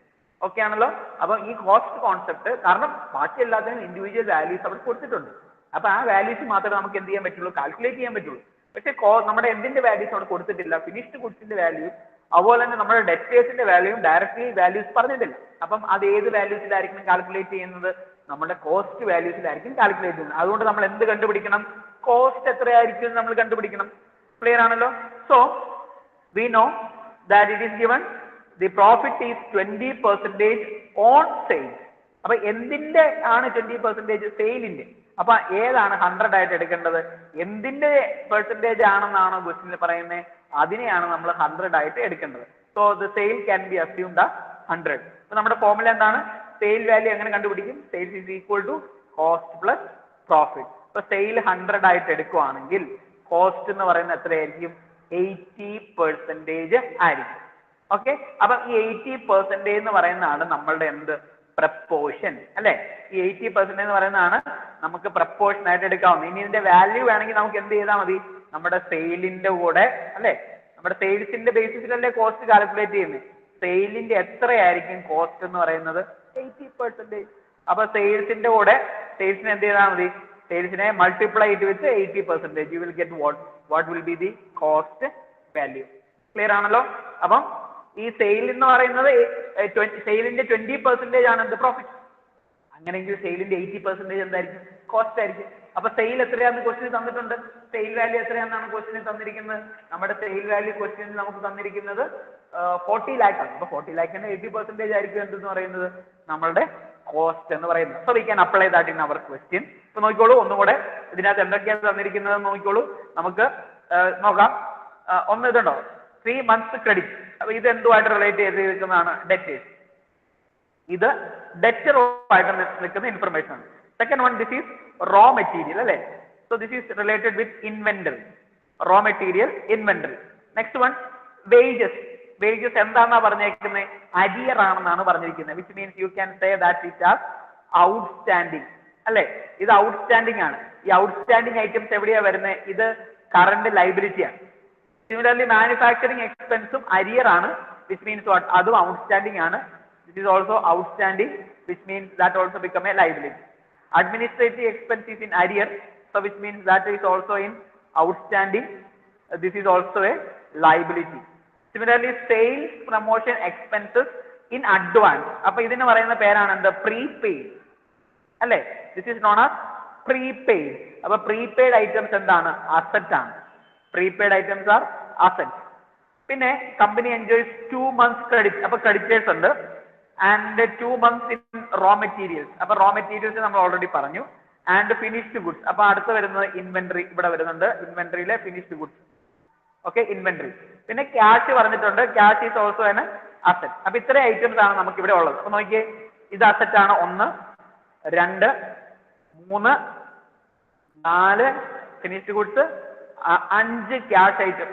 Okay ആണല്ലോ. അപ്പൊ ഈ കോസ്റ്റ് കോൺസെപ്റ്റ് കാരണം ബാക്കി എല്ലാത്തിനും ഇൻഡിവിജ്വൽ വാല്യൂസ് അവിടെ കൊടുത്തിട്ടുണ്ട്. അപ്പൊ ആ വാല്യൂസ് മാത്രമേ നമുക്ക് എന്ത് ചെയ്യാൻ പറ്റുള്ളൂ, കാൽക്കുലേറ്റ് ചെയ്യാൻ പറ്റുള്ളൂ. പക്ഷെ നമ്മുടെ എന്തിന്റെ വാല്യൂസ് അവിടെ കൊടുത്തിട്ടില്ല, ഫിനിഷ്ഡ് ഗുഡ്സിന്റെ വാല്യൂ അതുപോലെ തന്നെ നമ്മുടെ ഡെറ്റേഴ്സിന്റെ വാല്യൂയും ഡയറക്ട്ലി വാല്യൂസ് പറഞ്ഞിട്ടില്ല. അപ്പം അത് ഏത് വാല്യൂസിലായിരിക്കും കാൽക്കുലേറ്റ് ചെയ്യുന്നത്, നമ്മുടെ കോസ്റ്റ് വാല്യൂസിലായിരിക്കും കാൽക്കുലേറ്റ് ചെയ്യുന്നത്. അതുകൊണ്ട് നമ്മൾ എന്ത് കണ്ടുപിടിക്കണം, കോസ്റ്റ് എത്രയായിരിക്കും നമ്മൾ കണ്ടുപിടിക്കണം. ക്ലിയർ ആണല്ലോ. So we know that it is given the profit is 20% on sale. അപ്പൊ എന്തിന്റെ ആണ് 20% സെയിലിന്റെ. അപ്പൊ ഏതാണ് 100 ആയിട്ട് എടുക്കേണ്ടത്, എന്തിന്റെ പെർസെന്റേജ് ആണെന്നാണ് ക്വസ്റ്റ്യനിൽ പറയുന്നത്, അതിനെയാണ് നമ്മൾ 100 ആയിട്ട് എടുക്കേണ്ടത്. So the sale can be assumed 100. അപ്പൊ നമ്മുടെ ഫോർമുല എന്താണ്, സെയിൽ വാല്യൂ എങ്ങനെ കണ്ടുപിടിക്കും, sales is equal to cost plus profit. അപ്പൊ സെയിൽ 100 ആയിട്ട് എടുക്കുവാണെങ്കിൽ കോസ്റ്റ് എന്ന് പറയുന്നത് എത്രയായിരിക്കും, 80% ആയിരിക്കും. ഓക്കെ. അപ്പൊ ഈ 80% എന്ന് പറയുന്നതാണ് നമ്മളുടെ എന്ത്, പ്രപ്പോർഷൻ അല്ലെ. ഈ 80% എന്ന് പറയുന്നതാണ് നമുക്ക് പ്രപ്പോർഷൻ ആയിട്ട് എടുക്കാവുന്നത്. ഇനി ഇതിന്റെ വാല്യൂ വേണമെങ്കിൽ നമുക്ക് എന്ത് ചെയ്താൽ മതി, നമ്മുടെ സെയിലിന്റെ കൂടെ അല്ലെ, നമ്മുടെ സെയിൽസിന്റെ ബേസിസിലല്ലേ കോസ്റ്റ് കാൽക്കുലേറ്റ് ചെയ്യുന്നത്, സെയിലിന്റെ എത്രയായിരിക്കും കോസ്റ്റ് എന്ന് പറയുന്നത് 80%. അപ്പൊ സെയിൽസിന്റെ കൂടെ സെയിൽസിനെ എന്ത് ചെയ്താൽ മതി, സെയിൽസിനെ multiply it with 80%, you will get what will be the cost value. Clear ആണല്ലോ. അപ്പം ഈ സെയിൽ എന്ന് പറയുന്നത് സെയിലിന്റെ 20% ആണ് എന്ത്, പ്രോഫിറ്റ്. അങ്ങനെയെങ്കിൽ സെയിലിന്റെ 80% എന്തായിരിക്കും, കോസ്റ്റ് ആയിരിക്കും. അപ്പൊ സെയിൽ എത്രയാണെന്ന് ക്വസ്റ്റ്യൻ തന്നിട്ടുണ്ട്, സെയിൽ വാല്യൂ എത്രയാണെന്നാണ് ക്വസ്റ്റ്യൻ തന്നിരിക്കുന്നത്. നമ്മുടെ സെയിൽ വാല്യൂ ക്വസ്റ്റ്യൻ നമുക്ക് തന്നിരിക്കുന്നത് 40 lakh ആണ്. അപ്പൊ 40 lakhന്റെ 80% ആയിരിക്കും എന്തെന്ന് പറയുന്നത്, നമ്മളുടെ കോസ്റ്റ് എന്ന് പറയുന്നത്. So we can apply that in our question. ഇപ്പൊ നോക്കിക്കോളൂ, ഒന്നുകൂടെ ഇതിനകത്ത് എന്തൊക്കെയാണ് തന്നിരിക്കുന്നത് നോക്കിക്കോളൂ. നമുക്ക് നോക്കാം. ഒന്ന് ഇതുണ്ടോ, 3 months ക്രെഡിറ്റ്. അപ്പൊ ഇത് എന്തുമായിട്ട് റിലേറ്റ് ചെയ്തിരിക്കുന്നതാണ്, ഡെറ്റേഴ്സ്. ഇത് ഡെറ്ററുമായിട്ട് നിൽക്കുന്ന ഇൻഫർമേഷൻ ആണ്. Second one, this is raw material അല്ലെ. So this is related with inventory, raw material inventory. Next one, wages. Wages എന്താണെന്നാ പറഞ്ഞേക്കുന്നത്, അരിയർ ആണെന്നാണ് പറഞ്ഞിരിക്കുന്നത്. Which means you can say that it as outstanding അല്ലെ. ഇത് ഔട്ട്സ്റ്റാൻഡിങ് ആണ്. ഈ ഔട്ട്സ്റ്റാൻഡിങ് ഐറ്റംസ് എവിടെയാ വരുന്നത്, ഇത് കറണ്ട് ലൈബിലിറ്റി ആണ്. Similarly, manufacturing expense arrear ആണ്, which means what, അതും outstanding ആണ്. This is also outstanding, which means that also become a liability. Administrative expense is in arrear, so which means that is also in outstanding. This is also a liability. Similarly, sales promotion expenses in advance. അപ്പൊ ഇതിന് പറയുന്ന പേരാണ് എന്ത്, prepaid അല്ലെ. This is known as prepaid. അപ്പൊ prepaid items എന്താണ്, asset ആണ്. Prepaid items are assets. പിന്നെ കമ്പനി എൻജോയ്സ് 2 months ക്രെഡിറ്റ്. അപ്പൊ ക്രെഡിറ്റേഴ്സ് ഉണ്ട്. And 2 months in raw materials. അപ്പൊ റോ മെറ്റീരിയൽസ് നമ്മൾ ഓൾറെഡി പറഞ്ഞു. And finished goods. അപ്പൊ അടുത്ത് വരുന്നത് ഇൻവെന്ററി ഇവിടെ വരുന്നുണ്ട്. ഇൻവെന്ററിയിലെ ഫിനിഷ്ഡ് ഗുഡ്സ്. Okay, inventory. പിന്നെ ക്യാഷ് പറഞ്ഞിട്ടുണ്ട്. ക്യാഷ് ഈസ് ഓൾസോ ആണ് അസറ്റ്. അപ്പൊ ഇത്രയും ഐറ്റംസ് ആണ് നമുക്ക് ഇവിടെ ഉള്ളത്. അപ്പൊ നോക്കിയേ, ഇത് അസറ്റ് ആണ്. 1, 2, 3, 4 finished goods, 5 cash item.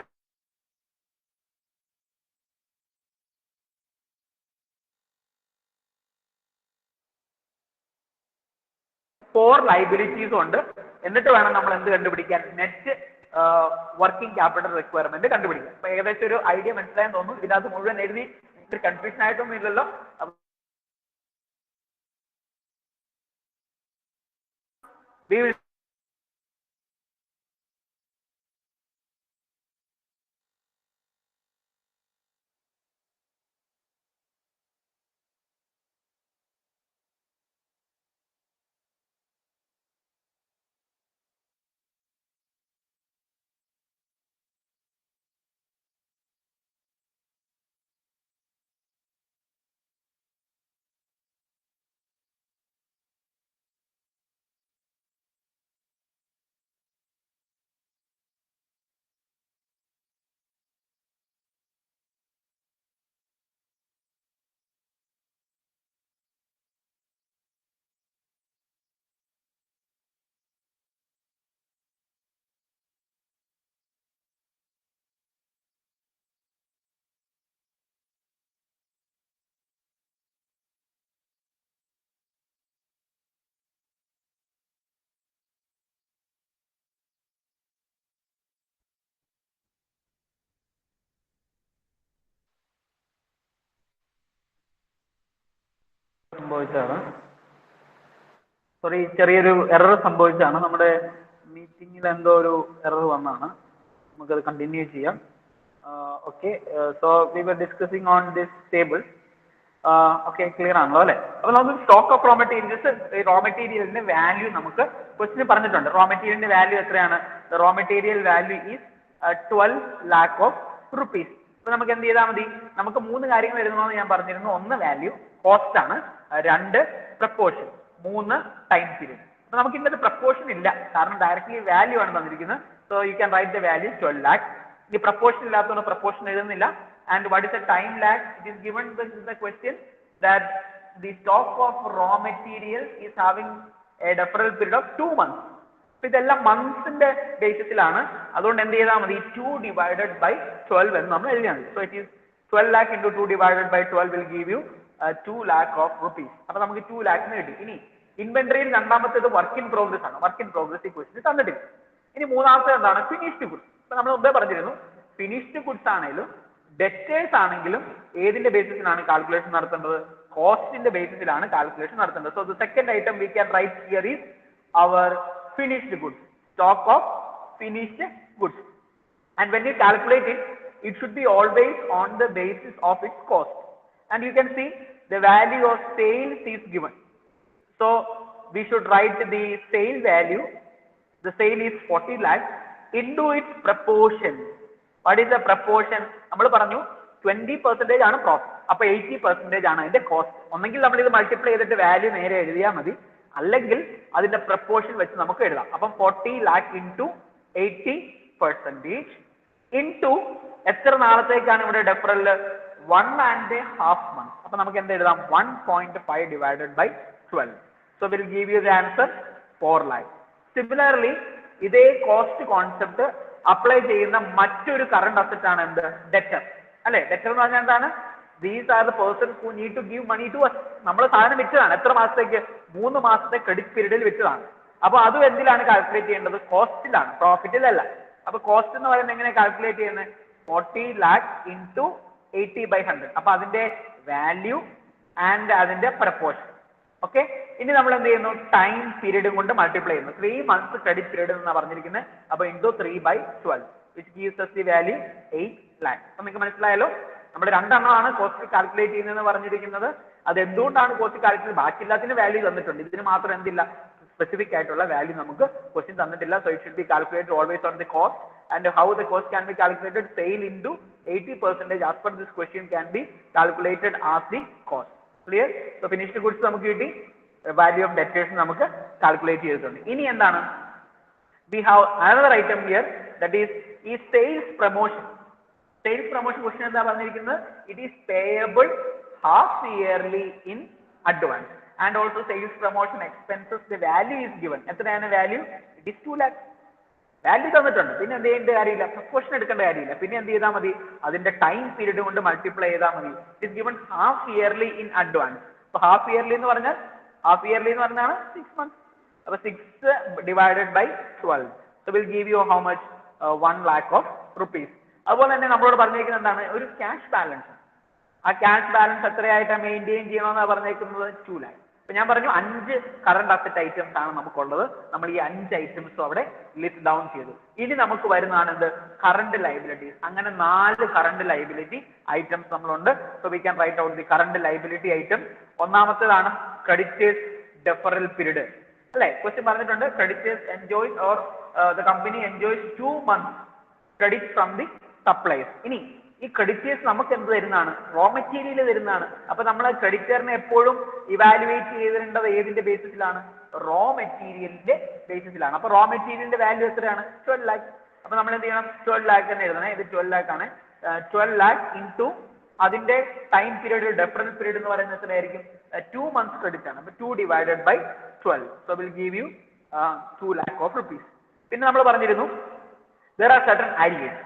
Four ലൈബിലിറ്റീസും ഉണ്ട്. എന്നിട്ട് വേണം നമ്മൾ എന്ത് കണ്ടുപിടിക്കാൻ, നെറ്റ് വർക്കിംഗ് ക്യാപിറ്റൽ റിക്വയർമെന്റ് കണ്ടുപിടിക്കാൻ. അപ്പൊ ഏകദേശം ഒരു ഐഡിയ മനസ്സിലായെന്ന് തോന്നുന്നു. ഇതിനകത്ത് മുഴുവൻ എഴുതി കൺഫ്യൂഷൻ ആയിട്ടൊന്നും ഇല്ലല്ലോ. We will സംഭവിച്ചതാണ്. സോറി, ചെറിയൊരു എറർ സംഭവിച്ചാണ്. നമ്മുടെ മീറ്റിംഗിൽ എന്തോ ഒരു എറർ വന്നാണ്. നമുക്കത് കണ്ടിന്യൂ ചെയ്യാം. Okay, so we were discussing on this table. Okay, clear ആണല്ലോ അല്ലെ? അപ്പൊ നമുക്ക് stock of raw materials, raw മെറ്റീരിയലിന്റെ വാല്യൂ നമുക്ക് ക്വസ്റ്റിന് പറഞ്ഞിട്ടുണ്ട്. റോ മെറ്റീരിയലിന്റെ വാല്യൂ എത്രയാണ്? Raw material value is 12 lakh of rupees. അപ്പൊ നമുക്ക് എന്ത് ചെയ്താൽ മതി? നമുക്ക് മൂന്ന് കാര്യങ്ങൾ എഴുതണമെന്ന് ഞാൻ പറഞ്ഞിരുന്നു. ഒന്ന് വാല്യൂ, കോസ്റ്റ് ആണ്. രണ്ട് പ്രപ്പോർഷൻ, മൂന്ന് ടൈം പീരീഡ്. അപ്പൊ നമുക്ക് ഇന്നത്തെ പ്രപ്പോർഷൻ ഇല്ല, കാരണം ഡയറക്ട്ലി വാല്യൂ ആണ് തന്നിരിക്കുന്നത്. So you can write the value 12 lakh. ഇനി പ്രപ്പോർഷൻ ഇല്ലാത്തതുകൊണ്ട് പ്രപ്പോർഷൻ എഴുതുന്നില്ല. And what is the time lag? It is given in the question that the stock of raw material is having a deferral period of 2 months. So ഇതെല്ലാം മന്ത്സിന്റെ ബേസിസിലാണ്. അതുകൊണ്ട് എന്ത് ചെയ്താൽ മതി? 2 divided by 12 എന്ന് നമ്മൾ എഴുതിയാൽ മതി. So it is 12 lakh into 2 divided by 12 will give you 2 lakh of rupees. അപ്പൊ നമുക്ക് 2 lakh കിട്ടി. ഇനി ഇൻവെന്ററിയിൽ രണ്ടാമത്തേത് വർക്ക് ഇൻ പ്രോഗ്രസ് ആണ്. വർക്ക് ഇൻ പ്രോഗ്രസ് ഈ ക്വസ്റ്റിന് തന്നിട്ടില്ല. ഇനി മൂന്നാമത്തെ എന്താണ്? Finished goods. ഇപ്പൊ നമ്മൾ മുമ്പേ പറഞ്ഞിരുന്നു, ഫിനിഷ്ഡ് ഗുഡ്സ് ആണെങ്കിലും ഡെറ്റേഴ്സ് ആണെങ്കിലും ഏതിന്റെ ബേസിസിലാണ് കാൽക്കുലേഷൻ നടത്തേണ്ടത്? കോസ്റ്റിന്റെ ബേസിസിലാണ് കാൽക്കുലേഷൻ നടത്തേണ്ടത്. So the second item we can write here is our finished goods, stock of finished goods. And when you calculate it, it should be always on the basis of its cost. And you can see the value of sales is given. So we should write the sale value. The sale is 40 lakhs into its proportion. What is the proportion? നമ്മൾ പറഞ്ഞു 20% ആണ് profit. അപ്പൊ 80% ആണ് അതിന്റെ cost. ഒന്നെങ്കിൽ നമ്മൾ ഇത് multiply ചെയ്തിട്ട് വാല്യൂ നേരെ എഴുതിയാൽ മതി, അല്ലെങ്കിൽ അതിന്റെ പ്രപ്പോർഷൻ വെച്ച് നമുക്ക് എഴുതാം. അപ്പം 40 lakh into 80% into എത്ര നാളത്തേക്കാണ് ഇവിടെ ഡെഫറൽ? 1.5 months. അപ്പൊ നമുക്ക് എന്ത് എഴുതാം? 1.5 divided by 12. So we'll give you the answer 4 lakh. Similarly, ഇതേ കോസ്റ്റ് കോൺസെപ്റ്റ് അപ്ലൈ ചെയ്യുന്ന മറ്റൊരു കറണ്ട് അസറ്റ് ആണ് എന്ത്? ഡെറ്റർ. അല്ലെ? ഡെറ്റർ എന്ന് പറഞ്ഞാൽ എന്താണ്? These are the persons who need to give money to us. നമ്മൾ സാധനം വിറ്റതാണ്. എത്ര മാസത്തേക്ക്? 3 മാസത്തെ ക്രെഡിറ്റ് പീരീഡിൽ വിറ്റതാണ്. അപ്പൊ അതും എന്തിലാണ് കാൽക്കുലേറ്റ് ചെയ്യേണ്ടത്? കോസ്റ്റിലാണ്, പ്രോഫിറ്റിലല്ല. അപ്പൊ കോസ്റ്റ് എന്ന് പറയുന്നത് എങ്ങനെ കാൽക്കുലേറ്റ് ചെയ്യുന്നത്? 40 lakh into 80/100. അപ്പൊ അതിന്റെ വാല്യൂ ആൻഡ് അതിന്റെ പ്രപ്പോർഷൻ. ഓക്കെ, ഇനി നമ്മൾ എന്ത് ചെയ്യുന്നു? ടൈം പീരീഡ് കൊണ്ട് മൾട്ടിപ്ലൈ ചെയ്യുന്നു. 3 months ക്രെഡിറ്റ് പീരീഡ് എന്നാണ് പറഞ്ഞിരിക്കുന്നത്. അപ്പൊ into 3/12 which gives us the value 8 lakh. അപ്പൊ നിങ്ങൾക്ക് മനസ്സിലായല്ലോ, നമ്മൾ രണ്ടെണ്ണമാണ് കോസ്റ്റ് കാൽക്കുലേറ്റ് ചെയ്യുന്നതെന്ന് പറഞ്ഞിരിക്കുന്നത്. അത് എന്തുകൊണ്ടാണ് കോസ്റ്റ് കാൽക്കുലേറ്റ്? ബാക്കിയെല്ലാത്തിന് വാല്യൂ തന്നിട്ടുണ്ട്, ഇതിന് മാത്രം എന്തില്ല? സ്പെസിഫിക് ആയിട്ടുള്ള വാല്യൂ നമുക്ക് ക്വസ്റ്റ്യൻ തന്നിട്ടില്ല. So it should be calculated always on the cost. And how the cost can be calculated? Sale into 80% as per this question can be calculated as the cost. Clear? So finished goods നമുക്ക് കിട്ടി, value of debtors നമുക്ക് calculate ചെയ്തിട്ടുണ്ട്. ഇനി എന്താണ്? We have another item here, that is sales promotion. Sales promotion question എന്താ പറഞ്ഞിരിക്കുന്നത്? It is payable half yearly in advance. And also sales promotion expenses, the value is given. എത്രയാണ് value? It is 2 lakhs. Value തന്നിട്ടുണ്ട്, പിന്നെ എന്ത് ചെയ്യേണ്ട കാര്യമില്ല, proportion എടുക്കേണ്ട കാര്യമില്ല. പിന്നെ എന്ത് ചെയ്താൽ മതി? അതിന്റെ ടൈം പീരീഡ് കൊണ്ട് മൾട്ടിപ്ലൈ ചെയ്താൽ മതി. It is given half yearly in advance. അപ്പൊ ഹാഫ് ഇയർലി എന്ന് പറഞ്ഞാൽ 6 months. അപ്പൊ 6 divided by 12. So will give you how much? 1 lakh of rupees. അതുപോലെ തന്നെ നമ്മളോട് പറഞ്ഞിരിക്കുന്നത് എന്താണ്? ഒരു ക്യാഷ് ബാലൻസ്. ആ ക്യാഷ് ബാലൻസ് എത്രയായിട്ട് മെയിൻറ്റെയിൻ ചെയ്യണമെന്നാണ് പറഞ്ഞിരിക്കുന്നത്? 2 lakh. അപ്പൊ ഞാൻ പറഞ്ഞു 5 കറണ്ട് അസറ്റ് ഐറ്റംസ് ആണ് നമുക്കുള്ളത്. നമ്മൾ ഈ 5 ഐറ്റംസും അവിടെ ലിസ്റ്റ് ഡൗൺ ചെയ്തു. ഇനി നമുക്ക് വരുന്നതാണ് എന്ത്? Current liabilities. അങ്ങനെ 4 കറണ്ട് ലൈബിലിറ്റി ഐറ്റംസ് നമ്മളുണ്ട്. So we can write out the current liability item. ഒന്നാമത്തേതാണ് ക്രെഡിറ്റേഴ്സ് ഡെഫറൽ പീരീഡ്. അല്ലെ? ക്വസ്റ്റ്യൻ പറഞ്ഞിട്ടുണ്ട് creditors enjoys or the company enjoys 2 months credit from the supplies. ഇനി ഈ ക്രെഡിറ്റേഴ്സ് നമുക്ക് എന്ത് തരുന്നതാണ്? റോ മെറ്റീരിയൽ തരുന്നതാണ്. അപ്പൊ നമ്മൾ ക്രെഡിറ്ററിനെ എപ്പോഴും ഇവാലുവേറ്റ് ചെയ്തിടേണ്ടത് ഏതിന്റെ ബേസിസിലാണ്? റോ മെറ്റീരിയലിന്റെ ബേസിസിലാണ്. അപ്പൊ റോ മെറ്റീരിയലിന്റെ വാല്യൂ എത്രയാണ്? 12 lakh. അപ്പൊ നമ്മൾ എന്ത് ചെയ്യണം? 12 lakh തന്നെ എഴുതണേ. ഇത് 12 lakh ആണ്. 12 lakh into അതിന്റെ ടൈം പീരീഡ്, ഡെഫറൻസ് പീരീഡ് എന്ന് പറയുന്നത് എത്രയായിരിക്കും? 2 months ക്രെഡിറ്റ് ആണ്. അപ്പൊ 2 divided by 12. So will give you 2 lakh of rupees. പിന്നെ നമ്മൾ പറഞ്ഞിരുന്നു there are certain arrears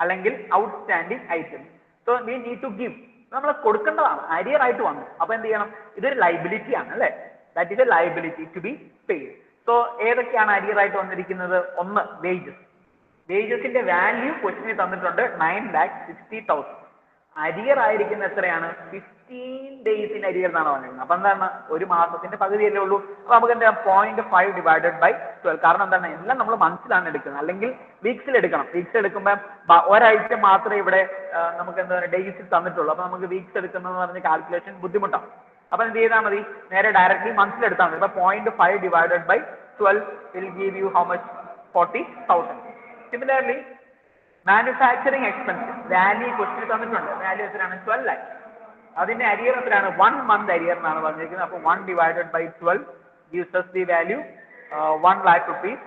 അല്ലെങ്കിൽ outstanding items. So we need to give. നമ്മൾ കൊടുക്കേണ്ടതാണ്, അരിയർ ആയിട്ട് വന്നു. അപ്പൊ എന്ത് ചെയ്യണം? ഇതൊരു ലൈബിലിറ്റി ആണ്, അല്ലെ? That is a liability to be paid. So ഏതൊക്കെയാണ് അരിയർ ആയിട്ട് വന്നിരിക്കുന്നത്? ഒന്ന് വേജസ്. വേജസിന്റെ വാല്യൂ ക്വസ്റ്റിന് തന്നിട്ടുണ്ട് 9,60,000. അരിയർ ആയിരിക്കുന്ന എത്രയാണ് 15 days in അരിയർ എന്നാണ് പറഞ്ഞിരുന്നത്. അപ്പൊ എന്താണ് ഒരു മാസത്തിന്റെ പകുതിയല്ലേ ഉള്ളൂ. അപ്പൊ നമുക്ക് എന്താ 0.5 ഡിവൈഡഡ് ബൈ 12. കാരണം എന്താണ് എല്ലാം നമ്മൾ മന്ത്സിലാണ് എടുക്കുന്നത്, അല്ലെങ്കിൽ വീക്സിൽ എടുക്കണം. വീക്സ് എടുക്കുമ്പോൾ ഒരാഴ്ച മാത്രമേ ഇവിടെ നമുക്ക് എന്താ പറയുക ഡേയ്സിൽ തന്നിട്ടുള്ളൂ. അപ്പൊ നമുക്ക് വീക്സ് എടുക്കുന്നതെന്ന് പറഞ്ഞ കാൽക്കുലേഷൻ ബുദ്ധിമുട്ടാണ്. അപ്പൊ എന്ത് ചെയ്താൽ മതി, നേരെ ഡയറക്റ്റ്ലി മന്ത്സിൽ എടുത്താൽ മതി. അപ്പൊ 0.5 divided by 12 will give you how much 40,000. Similarly manufacturing expense value question തന്നിട്ടുണ്ട്. വാല്യൂ എത്രയാണ് 12 lakh. അതിന്റെ അരിയർ എത്രയാണ് 1 month അരിയർ എന്നാണ് പറഞ്ഞിരിക്കുന്നത്. അപ്പോൾ 1 divided by 12 gives us the value 1 lakh rupees.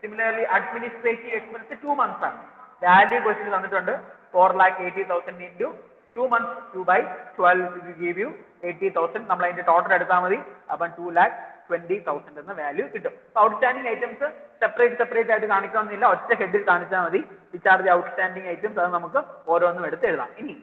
Similarly administrative expense 2 months ആണ്. വാല്യൂ ക്വസ്റ്റ്യൻ തന്നിട്ടുണ്ട് 4,80,000 into 2 months 2 by 12 will give you 80,000. നമ്മൾ അതിന്റെ ടോട്ടൽ എടുത്താൽ മതി. അപ്പം 2,20,000 എന്ന വാല്യൂ കിട്ടും. ഔട്ട്സ്റ്റാൻഡിംഗ് ഐറ്റംസ് സെപ്പറേറ്റ് ആയിട്ട് കാണിക്കണമെന്നില്ല, ഒറ്റ ഹെഡിൽ കാണിച്ചാൽ മതി. Which are the outstanding items, അത് നമുക്ക് ഓരോന്നും എടുത്ത് എഴുതാം. ഇനി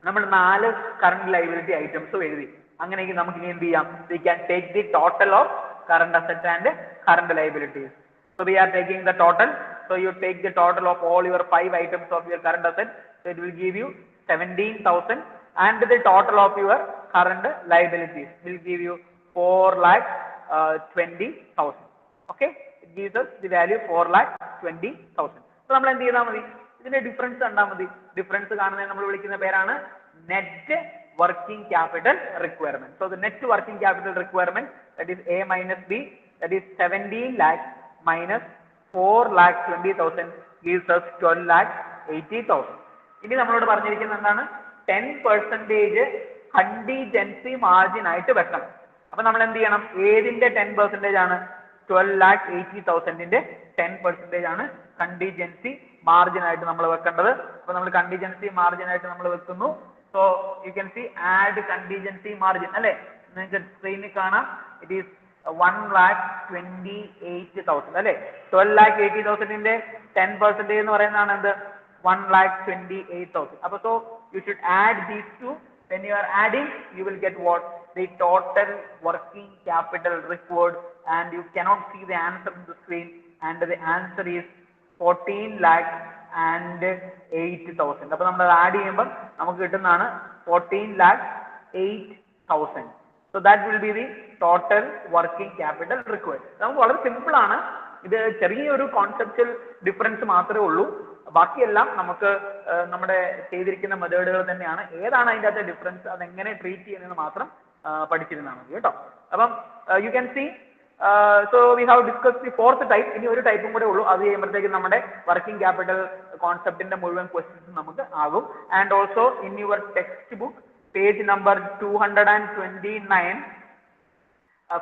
നമ്മൾ 4 കറണ്ട് ലൈബിലിറ്റി ഐറ്റംസും എഴുതി. അങ്ങനെയെങ്കിൽ നമുക്ക് ഇനി എന്ത് ചെയ്യാം, we can take the total of current asset and current liabilities. So we are taking the total. So you take the total of all your 5 items of your current asset. So it will give you 17,000, and the total of your current liabilities will give you 4,20,000. Okay, it gives us the value 4,20,000. So നമ്മൾ എന്ത് ചെയ്താൽ മതി, ഇതിന്റെ difference കണ്ടാൽ മതി. Difference കാണുന്നതിന് നമ്മൾ വിളിക്കുന്ന പേരാണ് net working capital requirement. So the net working capital requirement, that is A minus B, that is 17 lakh minus 4,20,000 gives us 12,80,000. ഇനി നമ്മളോട് പറഞ്ഞിരിക്കുന്നത് എന്താണ്, 10% കണ്ടിജൻസി മാർജിൻ ആയിട്ട് വെക്കണം. അപ്പൊ നമ്മൾ എന്ത് ചെയ്യണം, ഏതിന്റെ 10% ആണ്, 12,80,000ന്റെ 10% ആണ് കണ്ടിജൻസി മാർജിൻ ആയിട്ട് നമ്മൾ വെക്കേണ്ടത്. അപ്പൊ നമ്മൾ കണ്ടിജൻസി മാർജിൻ ആയിട്ട് നമ്മൾ വെക്കുന്നു. So you can see add contingency margin അല്ലെ, നിങ്ങൾക്ക് സ്ക്രീനിൽ കാണാം. ഇറ്റ് ഈസ് 1,28,000 അല്ലെ. 12,80,000ന്റെ 10% എന്ന് പറയുന്നതാണ് എന്ത്, 1,28,000. അപ്പൊ so you should add these two. When you are adding, you will get what, the total working capital required, and you cannot see the answer on the screen, and the answer is 14,08,000. അപ്പോൾ നമ്മൾ add ചെയ്യുമ്പോൾ നമുക്ക് കിട്ടുന്നതാണ് 14,08,000. So that will be the total working capital required. നമുക്ക് വളരെ simple ആണ്. ഇത് ചെറിയൊരു കോൺസെപ്റ്റൽ ഡിഫറൻസ് മാത്രമേ ഉള്ളൂ. ബാക്കിയെല്ലാം നമുക്ക് നമ്മുടെ ചെയ്തിരിക്കുന്ന മെത്തേഡുകൾ തന്നെയാണ്. ഏതാണ് അതിൻ്റെ അകത്തെ ഡിഫറൻസ്, അതെങ്ങനെ ട്രീറ്റ് ചെയ്യുന്നതെന്ന് മാത്രം പഠിച്ചിരുന്നാൽ മതി കേട്ടോ. അപ്പം you can see, so we have discuss the 4th type. ഇനി ഒരു ടൈപ്പും കൂടെ ഉള്ളൂ. അത് ചെയ്യുമ്പോഴത്തേക്കും നമ്മുടെ വർക്കിംഗ് ക്യാപിറ്റൽ കോൺസെപ്റ്റിന്റെ മുഴുവൻ ക്വസ്റ്റ്യൻസ് നമുക്ക് ആകും. And also in your textbook page number 229,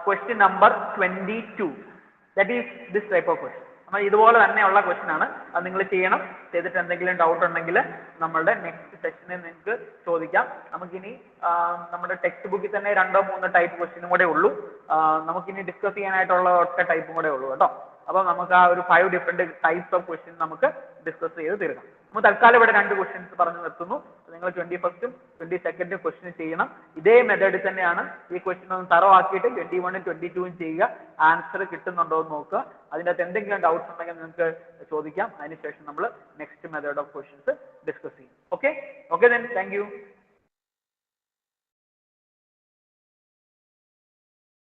question number 22, that is this type of question. നമ്മൾ ഇതുപോലെ തന്നെയുള്ള ക്വസ്റ്റ്യൻ ആണ്. അത് നിങ്ങൾ ചെയ്യണം. ചെയ്തിട്ട് എന്തെങ്കിലും ഡൗട്ട് ഉണ്ടെങ്കിൽ നമ്മളുടെ നെക്സ്റ്റ് സെഷനിൽ നിങ്ങൾക്ക് ചോദിക്കാം. നമുക്കിനി നമ്മുടെ ടെക്സ്റ്റ് ബുക്കിൽ തന്നെ 2-3 ടൈപ്പ് ക്വസ്റ്റ്യനും കൂടെ ഉള്ളൂ. നമുക്കിനി ഡിസ്കസ് ചെയ്യാനായിട്ടുള്ള ഒറ്റ ടൈപ്പും കൂടെ ഉള്ളൂ കേട്ടോ. അപ്പോൾ നമുക്ക് ആ ഒരു 5 ഡിഫറെന്റ് ടൈപ്സ് ഓഫ് ക്വസ്റ്റ്യൻ നമുക്ക് ഡിസ്കസ് ചെയ്ത് തീർക്കാം. നമ്മൾ തൽക്കാലം ഇവിടെ 2 ക്വസ്റ്റ്യൻസ് പറഞ്ഞു നിർത്തുന്നു. നിങ്ങൾ 21st 22nd ക്വസ്റ്റ്യൻ ചെയ്യണം. ഇതേ മെത്തേഡിൽ തന്നെയാണ്. ഈ ക്വസ്റ്റ്യൻ ഒന്ന് തറവാക്കിയിട്ട് 21 22 ചെയ്യുക. ആൻസർ കിട്ടുന്നുണ്ടോ എന്ന് നോക്കുക. അതിൻ്റെ അകത്ത് എന്തെങ്കിലും ഡൗട്ട്സ് ഉണ്ടെങ്കിൽ നിങ്ങൾക്ക് ചോദിക്കാം. അതിനുശേഷം നമ്മൾ next method of questions discuss ചെയ്യും. Okay, then thank U.